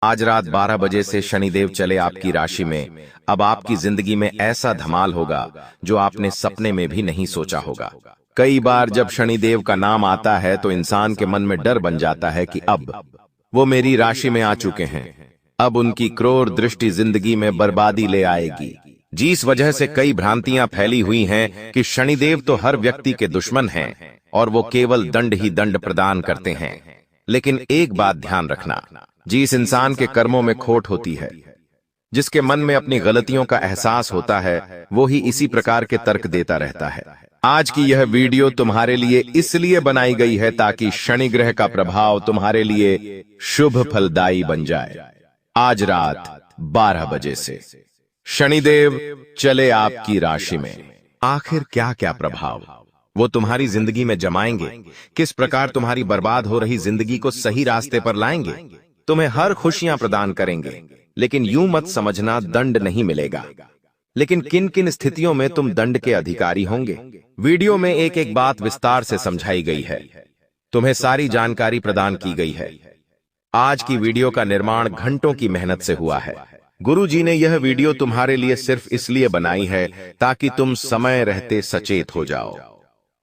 आज रात 12 बजे से शनिदेव चले आपकी राशि में। अब आपकी जिंदगी में ऐसा धमाल होगा जो आपने सपने में भी नहीं सोचा होगा। कई बार जब शनिदेव का नाम आता है तो इंसान के मन में डर बन जाता है कि अब वो मेरी राशि में आ चुके हैं, अब उनकी क्रूर दृष्टि जिंदगी में बर्बादी ले आएगी। जिस वजह से कई भ्रांतियां फैली हुई हैं कि शनिदेव तो हर व्यक्ति के दुश्मन हैं और वो केवल दंड ही दंड प्रदान करते हैं। लेकिन एक बात ध्यान रखना, जिस इंसान के कर्मों में खोट होती है, जिसके मन में अपनी गलतियों का एहसास होता है, वो ही इसी प्रकार के तर्क देता रहता है। आज की यह वीडियो तुम्हारे लिए इसलिए बनाई गई है ताकि शनि ग्रह का प्रभाव तुम्हारे लिए शुभ फलदायी बन जाए। आज रात 12 बजे से शनिदेव चले आपकी राशि में। आखिर क्या क्या प्रभाव वो तुम्हारी जिंदगी में जमाएंगे, किस प्रकार तुम्हारी बर्बाद हो रही जिंदगी को सही रास्ते पर लाएंगे, तुम्हें हर खुशियां प्रदान करेंगे। लेकिन यूं मत समझना दंड नहीं मिलेगा, लेकिन किन किन स्थितियों में तुम दंड के अधिकारी होंगे। वीडियो में एक एक बात विस्तार से समझाई गई है, तुम्हें सारी जानकारी प्रदान की गई है। आज की वीडियो का निर्माण घंटों की मेहनत से हुआ है। गुरु जी ने यह वीडियो तुम्हारे लिए सिर्फ इसलिए बनाई है ताकि तुम समय रहते सचेत हो जाओ,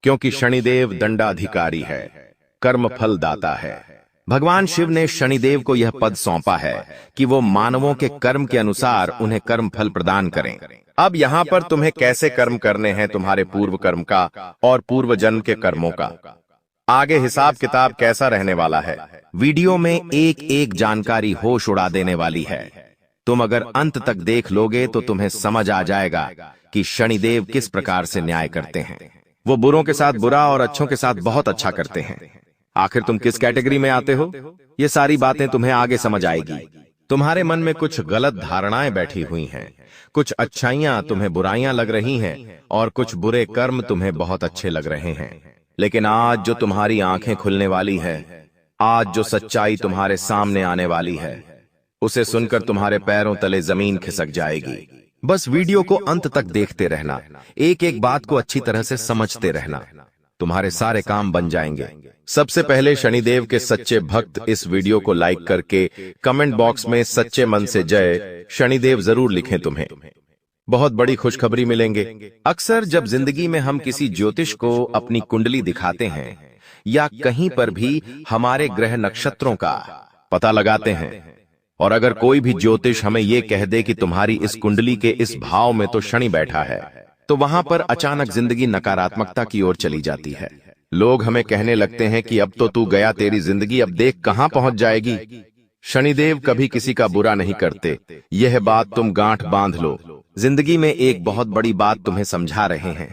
क्योंकि शनिदेव दंडाधिकारी है, कर्म फल दाता है। भगवान शिव ने शनिदेव को यह पद सौंपा है कि वो मानवों के कर्म के अनुसार उन्हें कर्म फल प्रदान करें। अब यहाँ पर तुम्हें कैसे कर्म करने हैं, तुम्हारे पूर्व कर्म का और पूर्व जन्म के कर्मों का आगे हिसाब किताब कैसा रहने वाला है, वीडियो में एक एक जानकारी होश उड़ा देने वाली है। तुम अगर अंत तक देख लोगे तो तुम्हें समझ आ जाएगा कि शनिदेव किस प्रकार से न्याय करते हैं। वो बुरों के साथ बुरा और अच्छों के साथ बहुत अच्छा करते हैं। आखिर तुम किस कैटेगरी में आते हो, ये सारी बातें तुम्हें आगे समझ आएगी। तुम्हारे मन में कुछ गलत धारणाएं बैठी हुई हैं, कुछ अच्छाइयां तुम्हें बुराइयां लग रही हैं और कुछ बुरे कर्म तुम्हें बहुत अच्छे लग रहे हैं। लेकिन आज जो तुम्हारी आंखें खुलने वाली है, आज जो सच्चाई तुम्हारे सामने आने वाली है, उसे सुनकर तुम्हारे पैरों तले जमीन खिसक जाएगी। बस वीडियो को अंत तक देखते रहना, एक एक बात को अच्छी तरह से समझते रहना, तुम्हारे सारे काम बन जाएंगे। सबसे पहले शनिदेव के सच्चे भक्त इस वीडियो को लाइक करके कमेंट बॉक्स में सच्चे मन से जय शनिदेव जरूर लिखें। तुम्हें बहुत बड़ी खुशखबरी मिलेंगे। अक्सर जब जिंदगी में हम किसी ज्योतिष को अपनी कुंडली दिखाते हैं या कहीं पर भी हमारे ग्रह नक्षत्रों का पता लगाते हैं, और अगर कोई भी ज्योतिष हमें यह कह दे कि तुम्हारी इस कुंडली के इस भाव में तो शनि बैठा है, तो वहां पर अचानक जिंदगी नकारात्मकता की ओर चली जाती है। लोग हमें कहने लगते हैं कि अब तो तू गया, तेरी जिंदगी अब देख कहां पहुंच जाएगी। शनिदेव कभी किसी का बुरा नहीं करते, यह बात तुम गांठ बांध लो। जिंदगी में एक बहुत बड़ी बात तुम्हें समझा रहे हैं,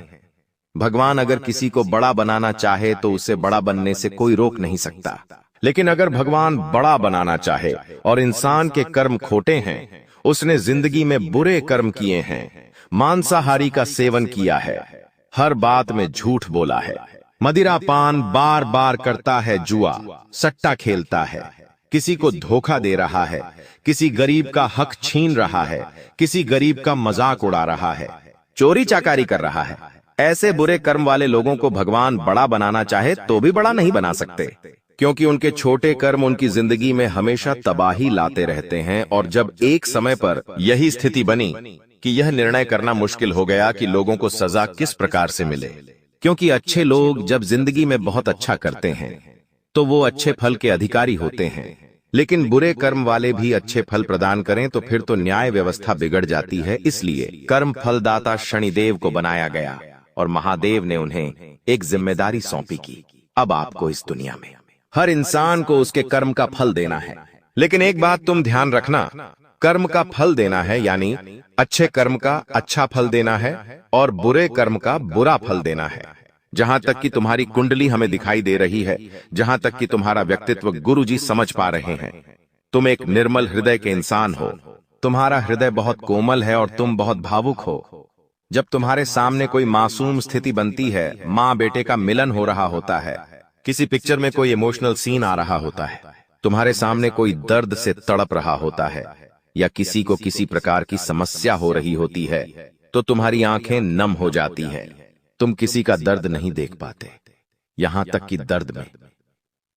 भगवान अगर किसी को बड़ा बनाना चाहे तो उसे बड़ा बनने से कोई रोक नहीं सकता। लेकिन अगर भगवान बड़ा बनाना चाहे और इंसान के कर्म खोटे हैं, उसने जिंदगी में बुरे कर्म किए हैं, मांसाहारी का सेवन किया है, हर बात में झूठ बोला है, मदिरा पान बार बार करता है, जुआ सट्टा खेलता है, किसी को धोखा दे रहा है, किसी गरीब का हक छीन रहा है, किसी गरीब का मजाक उड़ा रहा है, चोरी चाकारी कर रहा है, ऐसे बुरे कर्म वाले लोगों को भगवान बड़ा बनाना चाहे तो भी बड़ा नहीं बना सकते, क्योंकि उनके छोटे कर्म उनकी जिंदगी में हमेशा तबाही लाते रहते हैं। और जब एक समय पर यही स्थिति बनी कि यह निर्णय करना मुश्किल हो गया कि लोगों को सजा किस प्रकार से मिले, क्योंकि अच्छे लोग जब जिंदगी में बहुत अच्छा करते हैं तो वो अच्छे फल के अधिकारी होते हैं, लेकिन बुरे कर्म वाले भी अच्छे फल प्रदान करें तो फिर तो न्याय व्यवस्था बिगड़ जाती है। इसलिए कर्म फलदाता शनिदेव को बनाया गया और महादेव ने उन्हें एक जिम्मेदारी सौंपी की अब आपको इस दुनिया में हर इंसान को उसके कर्म का फल देना है। लेकिन एक बात तुम ध्यान रखना, कर्म का फल देना है यानी अच्छे कर्म का अच्छा फल देना है और बुरे कर्म का बुरा फल देना है। जहां तक कि तुम्हारी कुंडली हमें दिखाई दे रही है, जहां तक कि तुम्हारा व्यक्तित्व गुरुजी समझ पा रहे हैं, तुम एक निर्मल हृदय के इंसान हो, तुम्हारा हृदय बहुत कोमल है और तुम बहुत भावुक हो। जब तुम्हारे सामने कोई मासूम स्थिति बनती है, माँ बेटे का मिलन हो रहा होता है, किसी पिक्चर में कोई इमोशनल सीन आ रहा होता है, तुम्हारे सामने कोई दर्द से तड़प रहा होता है या किसी को किसी प्रकार की समस्या हो रही होती है, तो तुम्हारी आंखें नम हो जाती है, तुम किसी का दर्द नहीं देख पाते। यहां तक कि दर्द में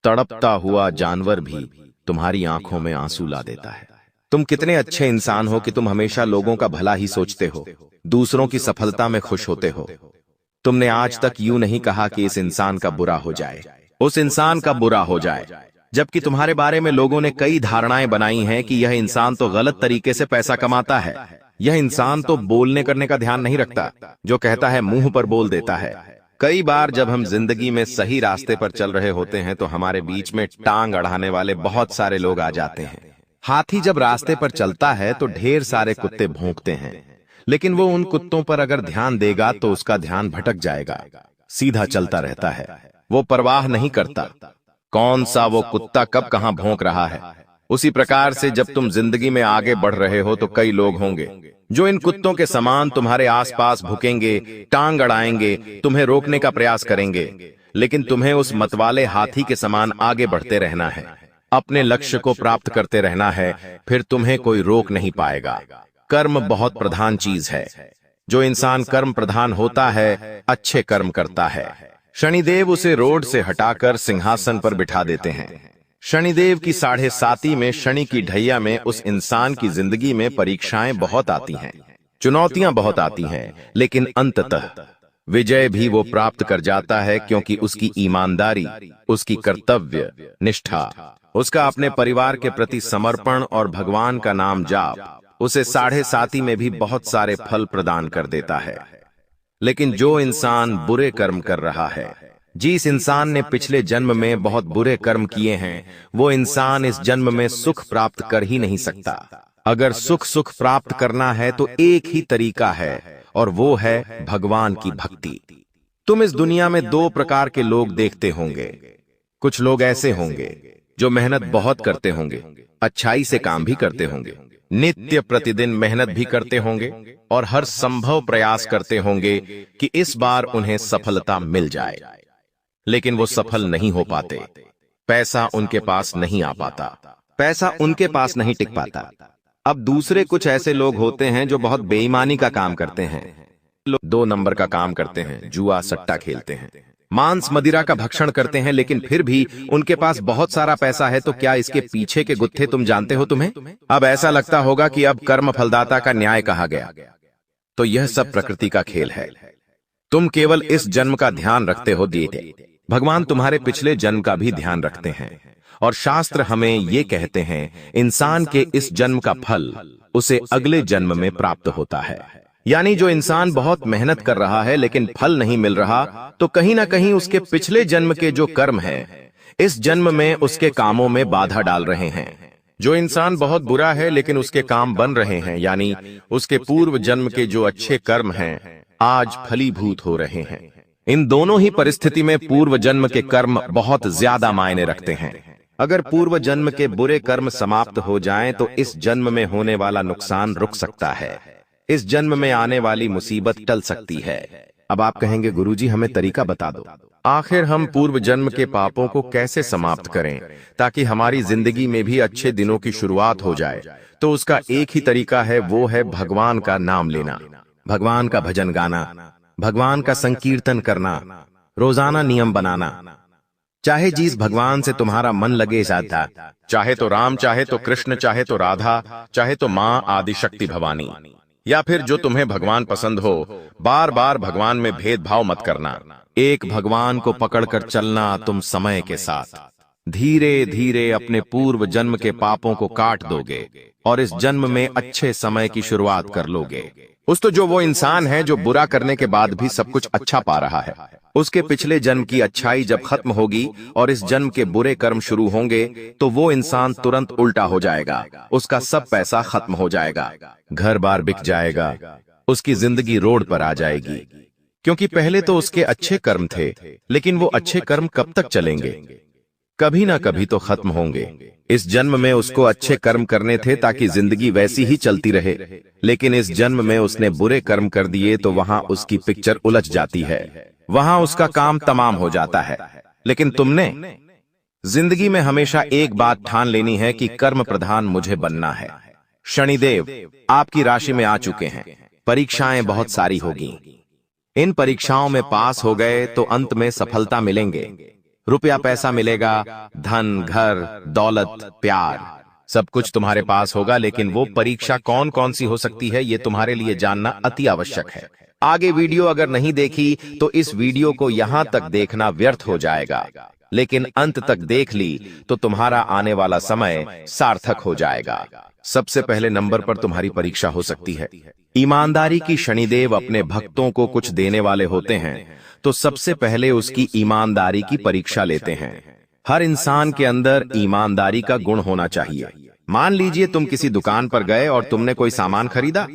तड़पता हुआ जानवर भी तुम्हारी आंखों में आंसू ला देता है। तुम कितने अच्छे इंसान हो कि तुम हमेशा लोगों का भला ही सोचते हो, दूसरों की सफलता में खुश होते हो। तुमने आज तक यूं नहीं कहा कि इस इंसान का बुरा हो जाए, उस इंसान का बुरा हो जाए, जबकि तुम्हारे बारे में लोगों ने कई धारणाएं बनाई हैं कि यह इंसान तो गलत तरीके से पैसा कमाता है, यह इंसान तो बोलने करने का ध्यान नहीं रखता, जो कहता है मुंह पर बोल देता है। कई बार जब हम जिंदगी में सही रास्ते पर चल रहे होते हैं तो हमारे बीच में टांग अड़ाने वाले बहुत सारे लोग आ जाते हैं। हाथी जब रास्ते पर चलता है तो ढेर सारे कुत्ते भौंकते हैं, लेकिन वो उन कुत्तों पर अगर ध्यान देगा तो उसका ध्यान भटक जाएगा, सीधा चलता रहता है, वो परवाह नहीं करता कौन सा वो कुत्ता कब कहां भौंक रहा है। उसी प्रकार से जब तुम जिंदगी में आगे बढ़ रहे हो तो कई लोग होंगे जो इन कुत्तों के समान तुम्हारे आसपास भुकेंगे, टांग अड़ाएंगे, तुम्हें रोकने का प्रयास करेंगे, लेकिन तुम्हें उस मतवाले हाथी के समान आगे बढ़ते रहना है, अपने लक्ष्य को प्राप्त करते रहना है, फिर तुम्हें कोई रोक नहीं पाएगा। कर्म बहुत प्रधान चीज है। जो इंसान कर्म प्रधान होता है, अच्छे कर्म करता है। शनिदेव उसे रोड से हटाकर सिंहासन पर बिठा देते हैं। शनिदेव की 7.5 में शनि की ढैया में उस इंसान की जिंदगी में परीक्षाएं बहुत आती हैं, चुनौतियां बहुत आती हैं, लेकिन अंततः विजय भी वो प्राप्त कर जाता है, क्योंकि उसकी ईमानदारी, उसकी कर्तव्य निष्ठा, उसका अपने परिवार के प्रति समर्पण और भगवान का नाम जाप उसे 7.5 में भी बहुत सारे फल प्रदान कर देता है। लेकिन जो इंसान बुरे कर्म कर रहा है, जिस इंसान ने पिछले जन्म में बहुत बुरे कर्म किए हैं, वो इंसान इस जन्म में सुख प्राप्त कर ही नहीं सकता। अगर सुख प्राप्त करना है तो एक ही तरीका है, और वो है भगवान की भक्ति। तुम इस दुनिया में 2 प्रकार के लोग देखते होंगे। कुछ लोग ऐसे होंगे जो मेहनत बहुत करते होंगे, अच्छाई से काम भी करते होंगे, नित्य प्रतिदिन मेहनत भी करते होंगे और हर संभव प्रयास करते होंगे कि इस बार उन्हें सफलता मिल जाए, लेकिन वो सफल नहीं हो पाते। पैसा उनके पास नहीं आ पाता, पैसा उनके पास नहीं टिक पाता। अब दूसरे कुछ ऐसे लोग होते हैं जो बहुत बेईमानी का काम करते हैं, 2 नंबर का काम करते हैं, जुआ सट्टा खेलते हैं, मांस मदिरा का भक्षण करते हैं, लेकिन फिर भी उनके पास बहुत सारा पैसा है। तो क्या इसके पीछे के गुत्थे तुम जानते हो? तुम्हें अब ऐसा लगता होगा कि अब कर्म फलदाता का न्याय कहा गया। तो यह सब प्रकृति का खेल है। तुम केवल इस जन्म का ध्यान रखते हो, देते भगवान तुम्हारे पिछले जन्म का भी ध्यान रखते हैं। और शास्त्र हमें ये कहते हैं, इंसान के इस जन्म का फल उसे अगले जन्म में प्राप्त होता है। यानी जो इंसान बहुत मेहनत कर रहा है लेकिन फल नहीं मिल रहा, तो कहीं ना कहीं उसके पिछले जन्म के जो कर्म हैं, इस जन्म में उसके कामों में बाधा डाल रहे हैं। जो इंसान बहुत बुरा है लेकिन उसके काम बन रहे हैं, यानी उसके पूर्व जन्म के जो अच्छे कर्म हैं, आज फलीभूत हो रहे हैं। इन दोनों ही परिस्थिति में पूर्व जन्म के कर्म बहुत ज्यादा मायने रखते हैं। अगर पूर्व जन्म के बुरे कर्म समाप्त हो जाएं तो इस जन्म में होने वाला नुकसान रुक सकता है, इस जन्म में आने वाली मुसीबत टल सकती है। अब आप कहेंगे, गुरुजी हमें तरीका बता दो, आखिर हम पूर्व जन्म के पापों को कैसे समाप्त करें ताकि हमारी जिंदगी में भी अच्छे दिनों की शुरुआत हो जाए। तो उसका एक ही तरीका है, वो है भगवान का नाम लेना, भगवान का भजन गाना, भगवान का संकीर्तन करना, रोजाना नियम बनाना। चाहे जिस भगवान से तुम्हारा मन लगे जाता, चाहे तो राम, चाहे तो कृष्ण, चाहे तो राधा, चाहे तो माँ आदि शक्ति भवानी, या फिर जो तुम्हें भगवान पसंद हो, बार बार भगवान में भेदभाव मत करना। एक भगवान को पकड़कर चलना तुम समय के साथ धीरे धीरे अपने पूर्व जन्म के पापों को काट दोगे और इस जन्म में अच्छे समय की शुरुआत कर लोगे। जो वो इंसान है जो बुरा करने के बाद भी सब कुछ अच्छा पा रहा है, उसके पिछले जन्म की अच्छाई जब खत्म होगी और इस जन्म के बुरे कर्म शुरू होंगे तो वो इंसान तुरंत उल्टा हो जाएगा, उसका सब पैसा खत्म हो जाएगा, घर बार बिक जाएगा, उसकी जिंदगी रोड पर आ जाएगी। क्योंकि पहले तो उसके अच्छे कर्म थे, लेकिन वो अच्छे कर्म कब तक चलेंगे? कभी ना कभी तो खत्म होंगे। इस जन्म में उसको अच्छे कर्म करने थे ताकि जिंदगी वैसी ही चलती रहे, लेकिन इस जन्म में उसने बुरे कर्म कर दिए तो वहां उसकी पिक्चर उलझ जाती है, वहां उसका काम तमाम हो जाता है। लेकिन तुमने जिंदगी में हमेशा एक बात ठान लेनी है कि कर्म प्रधान मुझे बनना है। शनिदेव आपकी राशि में आ चुके हैं, परीक्षाएं बहुत सारी होगी। इन परीक्षाओं में पास हो गए तो अंत में सफलता मिलेंगे, रुपया पैसा मिलेगा, धन, घर, दौलत, प्यार, सब कुछ तुम्हारे पास होगा, लेकिन वो परीक्षा कौन कौन सी हो सकती है ये तुम्हारे लिए जानना अति आवश्यक है। आगे वीडियो अगर नहीं देखी तो इस वीडियो को यहां तक देखना व्यर्थ हो जाएगा, लेकिन अंत तक देख ली तो तुम्हारा आने वाला समय सार्थक हो जाएगा। सबसे पहले नंबर पर तुम्हारी परीक्षा हो सकती है ईमानदारी की। शनिदेव अपने भक्तों को कुछ देने वाले होते हैं, तो सबसे पहले उसकी ईमानदारी की परीक्षा लेते हैं। हर इंसान के अंदर ईमानदारी का गुण होना चाहिए। मान लीजिए तुम किसी दुकान पर गए और तुमने कोई सामान खरीदा।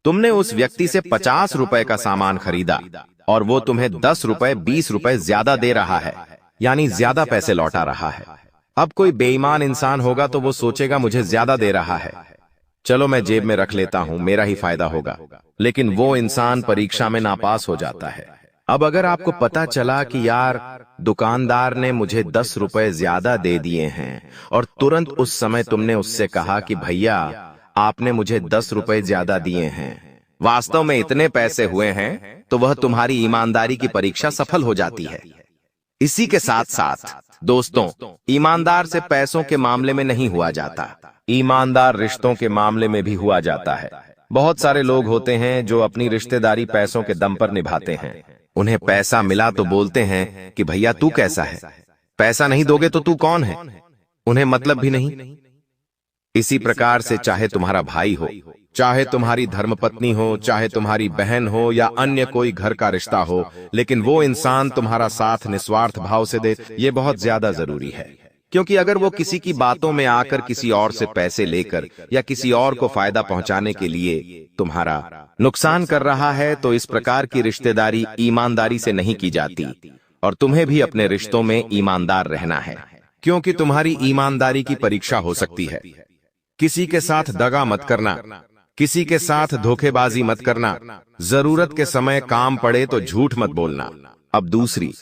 तुमने उस व्यक्ति से 50 रुपए का सामान खरीदा और वो तुम्हें 10 रुपए 20 रुपए ज्यादा दे रहा है, यानी ज्यादा पैसे लौटा रहा है। अब कोई बेईमान इंसान होगा तो वो सोचेगा मुझे ज्यादा दे रहा है, चलो मैं जेब में रख लेता हूं, मेरा ही फायदा होगा। लेकिन वो इंसान परीक्षा में नापास हो जाता है। अब अगर आपको पता चला कि यार दुकानदार ने मुझे 10 रुपए ज्यादा दे दिए हैं और तुरंत उस समय तुमने उससे कहा कि भैया आपने मुझे 10 रुपए ज्यादा दिए हैं, वास्तव में इतने पैसे हुए हैं, तो वह तुम्हारी ईमानदारी की परीक्षा सफल हो जाती है। इसी के साथ साथ दोस्तों, ईमानदार से पैसों के मामले में नहीं हुआ जाता, ईमानदार रिश्तों के मामले में भी हुआ जाता है। बहुत सारे लोग होते हैं जो अपनी रिश्तेदारी पैसों के दम पर निभाते हैं। उन्हें पैसा मिला तो बोलते हैं कि भैया तू कैसा है, पैसा नहीं दोगे तो तू कौन है, उन्हें मतलब भी नहीं। इसी प्रकार से चाहे तुम्हारा भाई हो, चाहे तुम्हारी धर्मपत्नी हो, चाहे तुम्हारी बहन हो या अन्य कोई घर का रिश्ता हो, लेकिन वो इंसान तुम्हारा साथ निस्वार्थ भाव से दे, ये बहुत ज्यादा जरूरी है। क्योंकि अगर वो किसी की बातों में आकर किसी और से पैसे लेकर या किसी और को फायदा पहुंचाने के लिए तुम्हारा नुकसान कर रहा है, तो इस प्रकार की रिश्तेदारी ईमानदारी से नहीं की जाती। और तुम्हें भी अपने रिश्तों में ईमानदार रहना है, क्योंकि तुम्हारी ईमानदारी की परीक्षा हो सकती है। किसी के साथ दगा मत करना, किसी के साथ धोखेबाजी मत करना, जरूरत के समय काम पड़े तो झूठ मत बोलना। अब दूसरी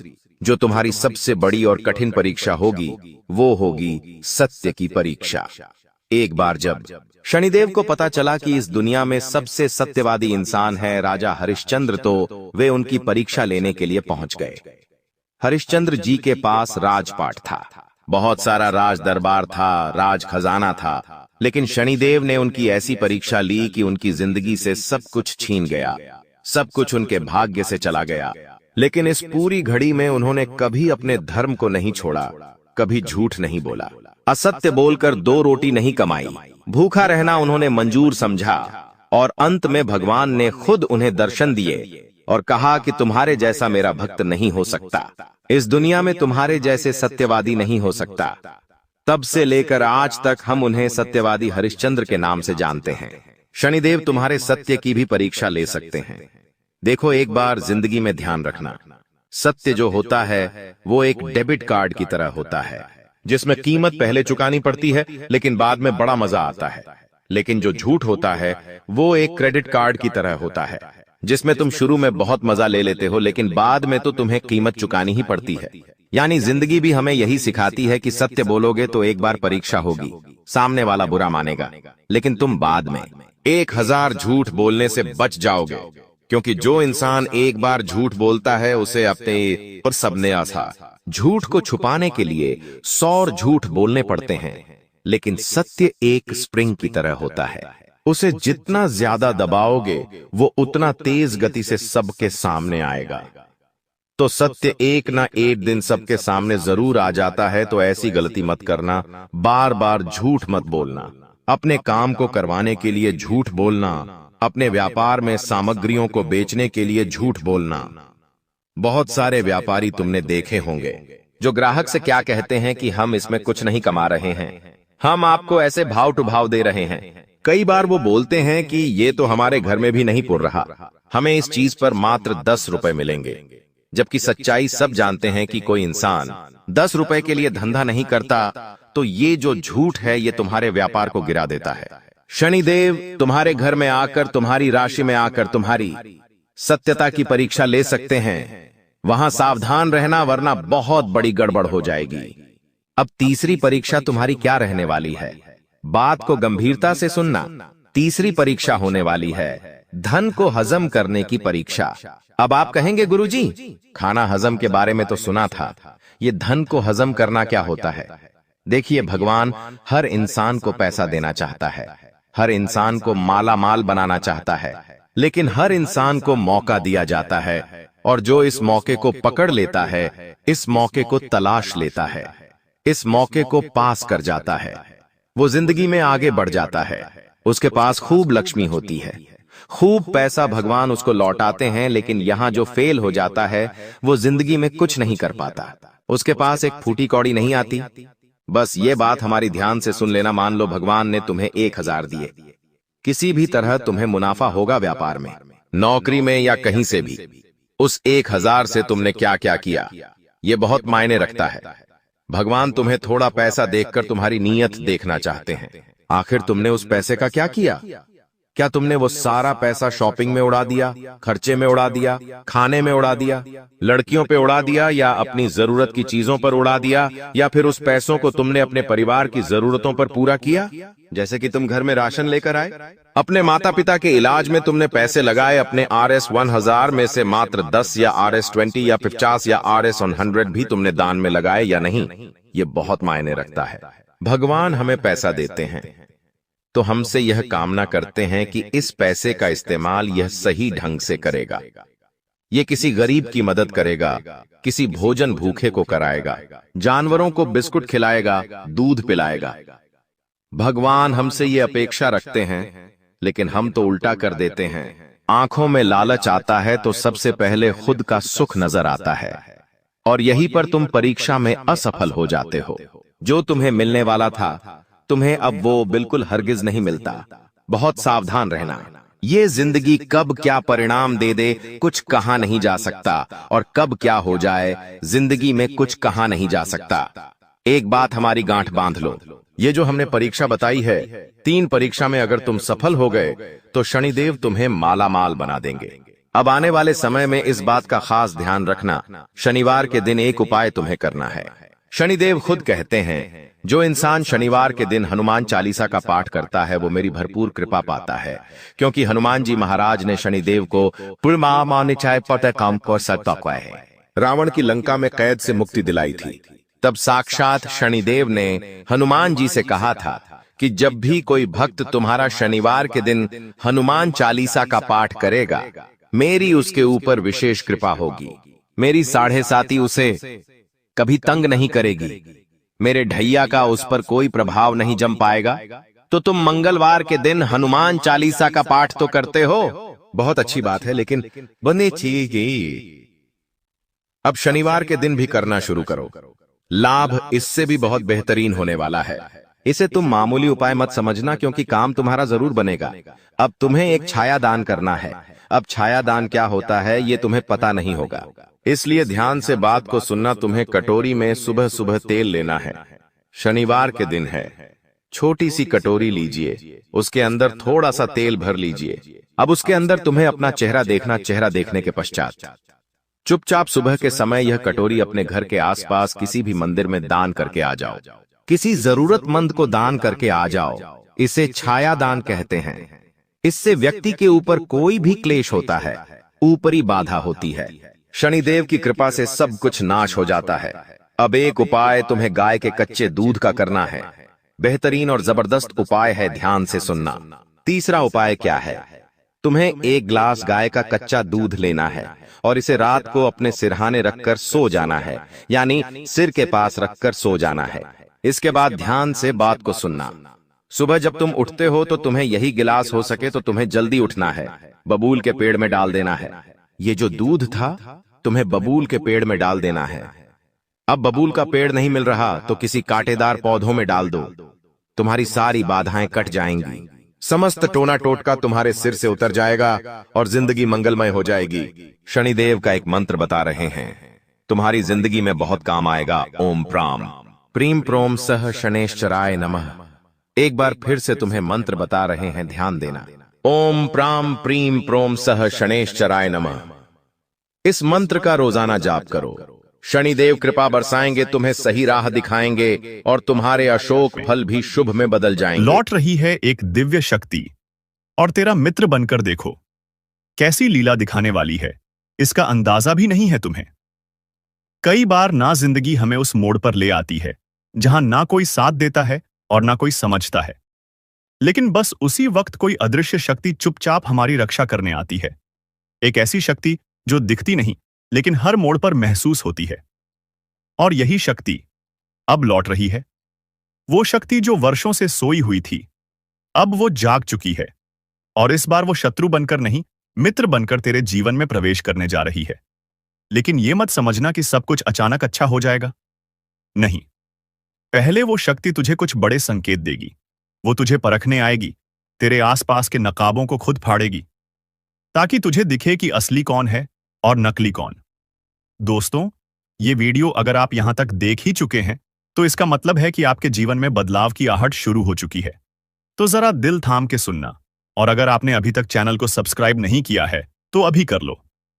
जो तुम्हारी सबसे बड़ी और कठिन परीक्षा होगी, वो होगी सत्य की परीक्षा। एक बार जब शनिदेव को पता चला कि इस दुनिया में सबसे सत्यवादी इंसान है राजा हरिश्चंद्र, तो वे उनकी परीक्षा लेने के लिए पहुंच गए। हरिश्चंद्र जी के पास राजपाट था, बहुत सारा राज दरबार था, राज खजाना था, लेकिन शनिदेव ने उनकी ऐसी परीक्षा ली कि उनकी जिंदगी से सब कुछ छीन गया, सब कुछ उनके भाग्य से चला गया। लेकिन इस पूरी घड़ी में उन्होंने कभी अपने धर्म को नहीं छोड़ा, कभी झूठ नहीं बोला, असत्य बोलकर 2 रोटी नहीं कमाई, भूखा रहना उन्होंने मंजूर समझा। और अंत में भगवान ने खुद उन्हें दर्शन दिए और कहा कि तुम्हारे जैसा मेरा भक्त नहीं हो सकता, इस दुनिया में तुम्हारे जैसे सत्यवादी नहीं हो सकता। तब से लेकर आज तक हम उन्हें सत्यवादी हरिश्चंद्र के नाम से जानते हैं। शनिदेव तुम्हारे सत्य की भी परीक्षा ले सकते हैं। देखो, एक बार जिंदगी में ध्यान रखना, सत्य जो होता है वो एक डेबिट कार्ड की तरह होता है, जिसमें कीमत पहले चुकानी पड़ती है लेकिन बाद में बड़ा मजा आता है। लेकिन जो झूठ होता है वो एक क्रेडिट कार्ड की तरह होता है, जिसमें तुम शुरू में बहुत मजा ले लेते हो, लेकिन बाद में तो तुम्हें कीमत चुकानी ही पड़ती है। यानी जिंदगी भी हमें यही सिखाती है कि सत्य बोलोगे तो एक बार परीक्षा होगी, सामने वाला बुरा मानेगा, लेकिन तुम बाद में 1000 झूठ बोलने से बच जाओगे। क्योंकि जो इंसान एक बार झूठ बोलता है उसे अपने और सबने आसा झूठ को छुपाने के लिए 100 झूठ बोलने पड़ते हैं। लेकिन सत्य एक स्प्रिंग की तरह होता है, उसे जितना ज्यादा दबाओगे वो उतना तेज गति से सबके सामने आएगा। तो सत्य एक ना एक दिन सबके सामने जरूर आ जाता है। तो ऐसी गलती मत करना, बार बार झूठ मत बोलना, अपने काम को करवाने के लिए झूठ बोलना, अपने व्यापार में सामग्रियों को बेचने के लिए झूठ बोलना। बहुत सारे व्यापारी तुमने देखे होंगे जो ग्राहक से क्या कहते हैं कि हम इसमें कुछ नहीं कमा रहे हैं, हम आपको ऐसे भाव टू भाव दे रहे हैं। कई बार वो बोलते हैं कि ये तो हमारे घर में भी नहीं पुर रहा, हमें इस चीज पर मात्र 10 रुपए मिलेंगे। जबकि सच्चाई सब जानते हैं कि कोई इंसान 10 रुपए के लिए धंधा नहीं करता। तो ये जो झूठ है ये तुम्हारे व्यापार को गिरा देता है। शनिदेव तुम्हारे घर में आकर, तुम्हारी राशि में आकर तुम्हारी सत्यता की परीक्षा ले सकते हैं। वहां सावधान रहना, वरना बहुत बड़ी गड़बड़ हो जाएगी। अब तीसरी परीक्षा तुम्हारी क्या रहने वाली है? बात को गंभीरता से सुनना। तीसरी परीक्षा होने वाली है धन को हजम करने की परीक्षा। अब आप कहेंगे गुरुजी, खाना हजम के बारे में तो सुना था, ये धन को हजम करना क्या होता है? देखिए, भगवान हर इंसान को पैसा देना चाहता है, हर इंसान को माला माल बनाना चाहता है, लेकिन हर इंसान को मौका दिया जाता है, और जो इस मौके को पकड़ लेता है, इस मौके को तलाश लेता है, इस मौके को पास कर जाता है, वो जिंदगी में आगे बढ़ जाता है। उसके पास खूब लक्ष्मी होती है, खूब पैसा भगवान उसको लौटाते हैं, लेकिन यहां जो फेल हो जाता है वो जिंदगी में कुछ नहीं कर पाता। उसके पास एक फूटी कौड़ी नहीं आती। बस ये बात हमारी ध्यान से सुन लेना। मान लो भगवान ने तुम्हें 1000 दिए, किसी भी तरह तुम्हें मुनाफा होगा व्यापार में, नौकरी में या कहीं से भी। उस 1000 से तुमने क्या क्या किया, ये बहुत मायने रखता है। भगवान तुम्हें थोड़ा पैसा देखकर तुम्हारी नीयत देखना चाहते हैं। आखिर तुमने उस पैसे का क्या किया? क्या तुमने वो सारा पैसा शॉपिंग में उड़ा दिया, खर्चे में उड़ा दिया, खाने में उड़ा दिया, लड़कियों पे उड़ा दिया, या अपनी जरूरत की चीजों पर उड़ा दिया, या फिर उस पैसों को तुमने अपने परिवार की जरूरतों पर पूरा किया? जैसे कि तुम घर में राशन लेकर आए, अपने माता पिता के इलाज में तुमने पैसे लगाए, अपने RS-1000 में से मात्र 10 या RS-20 या 50 या RS-100 भी तुमने दान में लगाए या नहीं? ये बहुत मायने रखता है। भगवान हमें पैसा देते हैं तो हमसे यह कामना करते हैं कि इस पैसे का इस्तेमाल यह सही ढंग से करेगा, ये किसी गरीब की मदद करेगा, किसी भोजन भूखे को कराएगा, जानवरों को बिस्कुट खिलाएगा, दूध पिलाएगा। भगवान हमसे ये अपेक्षा रखते हैं, लेकिन हम तो उल्टा कर देते हैं। आंखों में लालच आता है तो सबसे पहले खुद का सुख नजर आता है, और यहीं पर तुम परीक्षा में असफल हो जाते हो। जो तुम्हें मिलने वाला था, तुम्हें अब वो बिल्कुल हरगिज नहीं मिलता। बहुत सावधान रहना। ये जिंदगी कब क्या परिणाम दे दे कुछ कहा नहीं जा सकता, और कब क्या हो जाए जिंदगी में कुछ कहा नहीं जा सकता। एक बात हमारी गांठ बांध लो, ये जो हमने परीक्षा बताई है, 3 परीक्षा में अगर तुम सफल हो गए तो शनिदेव तुम्हें माला माल बना देंगे। अब आने वाले समय में इस बात का खास ध्यान रखना। शनिवार के दिन एक उपाय तुम्हें करना है। शनिदेव खुद कहते हैं, जो इंसान शनिवार के दिन हनुमान चालीसा का पाठ करता है वो मेरी भरपूर कृपा पाता है, क्योंकि हनुमान जी महाराज ने शनिदेव को रावण की लंका में कैद से मुक्ति दिलाई थी। तब साक्षात शनिदेव ने हनुमान जी से कहा था कि जब भी कोई भक्त तुम्हारा शनिवार के दिन हनुमान चालीसा का पाठ करेगा, मेरी उसके ऊपर विशेष कृपा होगी। मेरी 7.5 उसे कभी तंग नहीं करेगी, मेरे ढैया का उस पर कोई प्रभाव नहीं जम पाएगा। तो तुम मंगलवार के दिन हनुमान चालीसा का पाठ तो करते हो, बहुत अच्छी बात है, लेकिन बने चाहिए अब शनिवार के दिन भी करना शुरू करो। लाभ इससे भी बहुत बेहतरीन होने वाला है। इसे तुम मामूली उपाय मत समझना, क्योंकि काम तुम्हारा जरूर बनेगा। अब तुम्हें एक छाया दान करना है। अब छाया दान क्या होता है ये तुम्हें पता नहीं होगा, इसलिए ध्यान से बात को सुनना। तुम्हें कटोरी में सुबह सुबह तेल लेना है। शनिवार के दिन है, छोटी सी कटोरी लीजिए, उसके अंदर थोड़ा सा तेल भर लीजिए। अब उसके अंदर तुम्हें अपना चेहरा देखना। चेहरा देखने के पश्चात चुपचाप सुबह के समय यह कटोरी अपने घर के आसपास किसी भी मंदिर में दान करके आ जाओ। किसी जरूरतमंद को दान करके आ जाओ। इसे छाया दान कहते हैं। इससे व्यक्ति के ऊपर कोई भी क्लेश होता है, ऊपरी बाधा होती है, शनिदेव की कृपा से सब कुछ नाश हो जाता है। अब एक उपाय तुम्हें गाय के कच्चे दूध का करना है। बेहतरीन और जबरदस्त उपाय है, ध्यान से सुनना। तीसरा उपाय क्या है? तुम्हें 1 गिलास गाय का कच्चा दूध लेना है और इसे रात को अपने सिरहाने रखकर सो जाना है, यानी सिर के पास रखकर सो जाना है। इसके बाद ध्यान से बात को सुनना। सुबह जब तुम उठते हो तो तुम्हें यही गिलास, हो सके तो तुम्हें जल्दी उठना है, बबूल के पेड़ में डाल देना है। ये जो दूध था तुम्हें बबूल के पेड़ में डाल देना है। अब बबूल का पेड़ नहीं मिल रहा तो किसी कांटेदार पौधों में डाल दो, तुम्हारी सारी बाधाएं कट जाएंगी, समस्त टोना टोटका तुम्हारे सिर से उतर जाएगा और जिंदगी मंगलमय हो जाएगी। शनिदेव का एक मंत्र बता रहे हैं, तुम्हारी जिंदगी में बहुत काम आएगा। ओम प्राम प्रीम प्रोम सह शनेश्चराय नमः। एक बार फिर से तुम्हें मंत्र बता रहे हैं, ध्यान देना। ओम प्राम प्रीम प्रोम सह शनेश्चराय नमः। इस मंत्र का रोजाना जाप करो। शनिदेव कृपा बरसाएंगे, तुम्हें सही राह दिखाएंगे और तुम्हारे अशोक फल भी शुभ में बदल जाएंगे। लौट रही है एक दिव्य शक्ति और तेरा मित्र बनकर देखो। कैसी लीला दिखाने वाली है, इसका अंदाजा भी नहीं है तुम्हें। कई बार ना जिंदगी हमें उस मोड़ पर ले आती है जहां ना कोई साथ देता है और ना कोई समझता है, लेकिन बस उसी वक्त कोई अदृश्य शक्ति चुपचाप हमारी रक्षा करने आती है। एक ऐसी शक्ति जो दिखती नहीं लेकिन हर मोड़ पर महसूस होती है। और यही शक्ति अब लौट रही है। वो शक्ति जो वर्षों से सोई हुई थी, अब वो जाग चुकी है, और इस बार वो शत्रु बनकर नहीं, मित्र बनकर तेरे जीवन में प्रवेश करने जा रही है। लेकिन ये मत समझना कि सब कुछ अचानक अच्छा हो जाएगा। नहीं, पहले वो शक्ति तुझे कुछ बड़े संकेत देगी। वो तुझे परखने आएगी, तेरे आसपास के नकाबों को खुद फाड़ेगी, ताकि तुझे दिखे कि असली कौन है और नकली कौन। दोस्तों, ये वीडियो अगर आप यहां तक देख ही चुके हैं, तो इसका मतलब है कि आपके जीवन में बदलाव की आहट शुरू हो चुकी है। तो जरा दिल थाम के सुनना, और अगर आपने अभी तक चैनल को सब्सक्राइब नहीं किया है, तो अभी कर लो,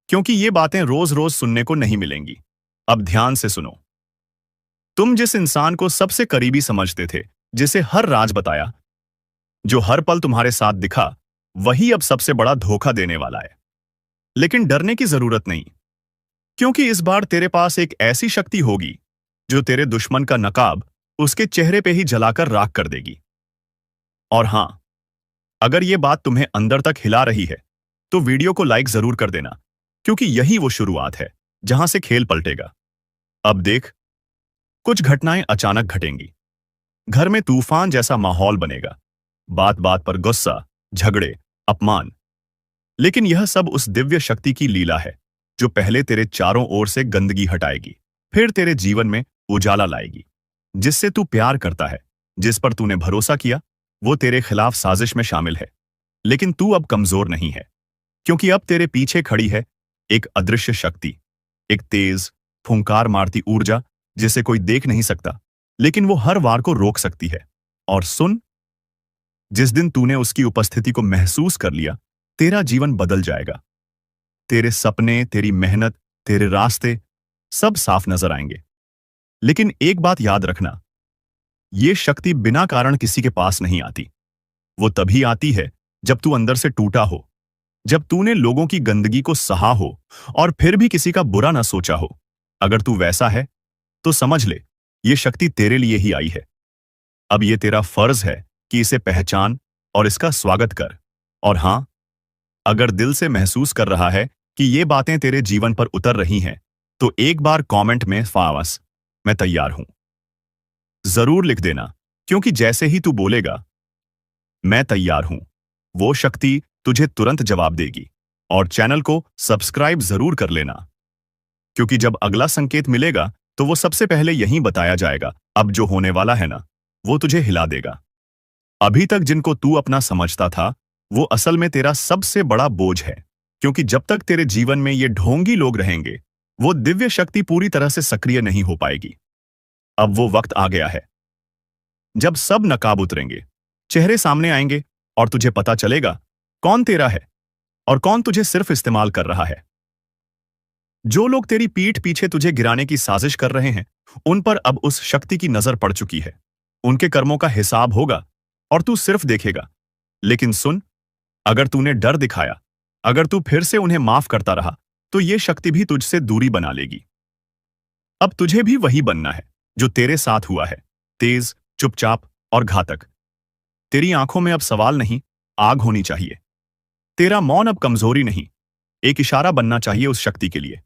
क्योंकि ये बातें रोज रोज सुनने को नहीं मिलेंगी। अब ध्यान से सुनो। तुम जिस इंसान को सबसे करीबी समझते थे, जिसे हर राज बताया, जो हर पल तुम्हारे साथ दिखा, वही अब सबसे बड़ा धोखा देने वाला है। लेकिन डरने की जरूरत नहीं, क्योंकि इस बार तेरे पास एक ऐसी शक्ति होगी जो तेरे दुश्मन का नकाब उसके चेहरे पे ही जलाकर राख कर देगी। और हां, अगर यह बात तुम्हें अंदर तक हिला रही है, तो वीडियो को लाइक जरूर कर देना, क्योंकि यही वो शुरुआत है जहां से खेल पलटेगा। अब देख, कुछ घटनाएं अचानक घटेंगी। घर में तूफान जैसा माहौल बनेगा, बात बात पर गुस्सा, झगड़े, अपमान। लेकिन यह सब उस दिव्य शक्ति की लीला है जो पहले तेरे चारों ओर से गंदगी हटाएगी, फिर तेरे जीवन में उजाला लाएगी। जिससे तू प्यार करता है, जिस पर तूने भरोसा किया, वो तेरे खिलाफ साजिश में शामिल है। लेकिन तू अब कमजोर नहीं है, क्योंकि अब तेरे पीछे खड़ी है एक अदृश्य शक्ति, एक तेज, फुंकार मारती ऊर्जा जिसे कोई देख नहीं सकता, लेकिन वो हर वार को रोक सकती है। और सुन, जिस दिन तूने उसकी उपस्थिति को महसूस कर लिया, तेरा जीवन बदल जाएगा। तेरे सपने, तेरी मेहनत, तेरे रास्ते सब साफ नजर आएंगे। लेकिन एक बात याद रखना, ये शक्ति बिना कारण किसी के पास नहीं आती। वो तभी आती है जब तू अंदर से टूटा हो, जब तूने लोगों की गंदगी को सहा हो और फिर भी किसी का बुरा ना सोचा हो। अगर तू वैसा है, तो समझ ले, ये शक्ति तेरे लिए ही आई है। अब ये तेरा फर्ज है कि इसे पहचान और इसका स्वागत कर। और हां, अगर दिल से महसूस कर रहा है कि ये बातें तेरे जीवन पर उतर रही हैं, तो एक बार कमेंट में फावस, मैं तैयार हूं, जरूर लिख देना, क्योंकि जैसे ही तू बोलेगा मैं तैयार हूं, वो शक्ति तुझे तुरंत जवाब देगी। और चैनल को सब्सक्राइब जरूर कर लेना, क्योंकि जब अगला संकेत मिलेगा तो वो सबसे पहले यहीं बताया जाएगा। अब जो होने वाला है ना, वो तुझे हिला देगा। अभी तक जिनको तू अपना समझता था, वो असल में तेरा सबसे बड़ा बोझ है, क्योंकि जब तक तेरे जीवन में ये ढोंगी लोग रहेंगे, वो दिव्य शक्ति पूरी तरह से सक्रिय नहीं हो पाएगी। अब वो वक्त आ गया है जब सब नकाब उतरेंगे, चेहरे सामने आएंगे, और तुझे पता चलेगा कौन तेरा है और कौन तुझे सिर्फ इस्तेमाल कर रहा है। जो लोग तेरी पीठ पीछे तुझे गिराने की साजिश कर रहे हैं, उन पर अब उस शक्ति की नजर पड़ चुकी है। उनके कर्मों का हिसाब होगा और तू सिर्फ देखेगा। लेकिन सुन, अगर तूने डर दिखाया, अगर तू फिर से उन्हें माफ करता रहा, तो ये शक्ति भी तुझसे दूरी बना लेगी। अब तुझे भी वही बनना है जो तेरे साथ हुआ है, तेज, चुपचाप और घातक। तेरी आंखों में अब सवाल नहीं, आग होनी चाहिए। तेरा मौन अब कमजोरी नहीं, एक इशारा बनना चाहिए उस शक्ति के लिए।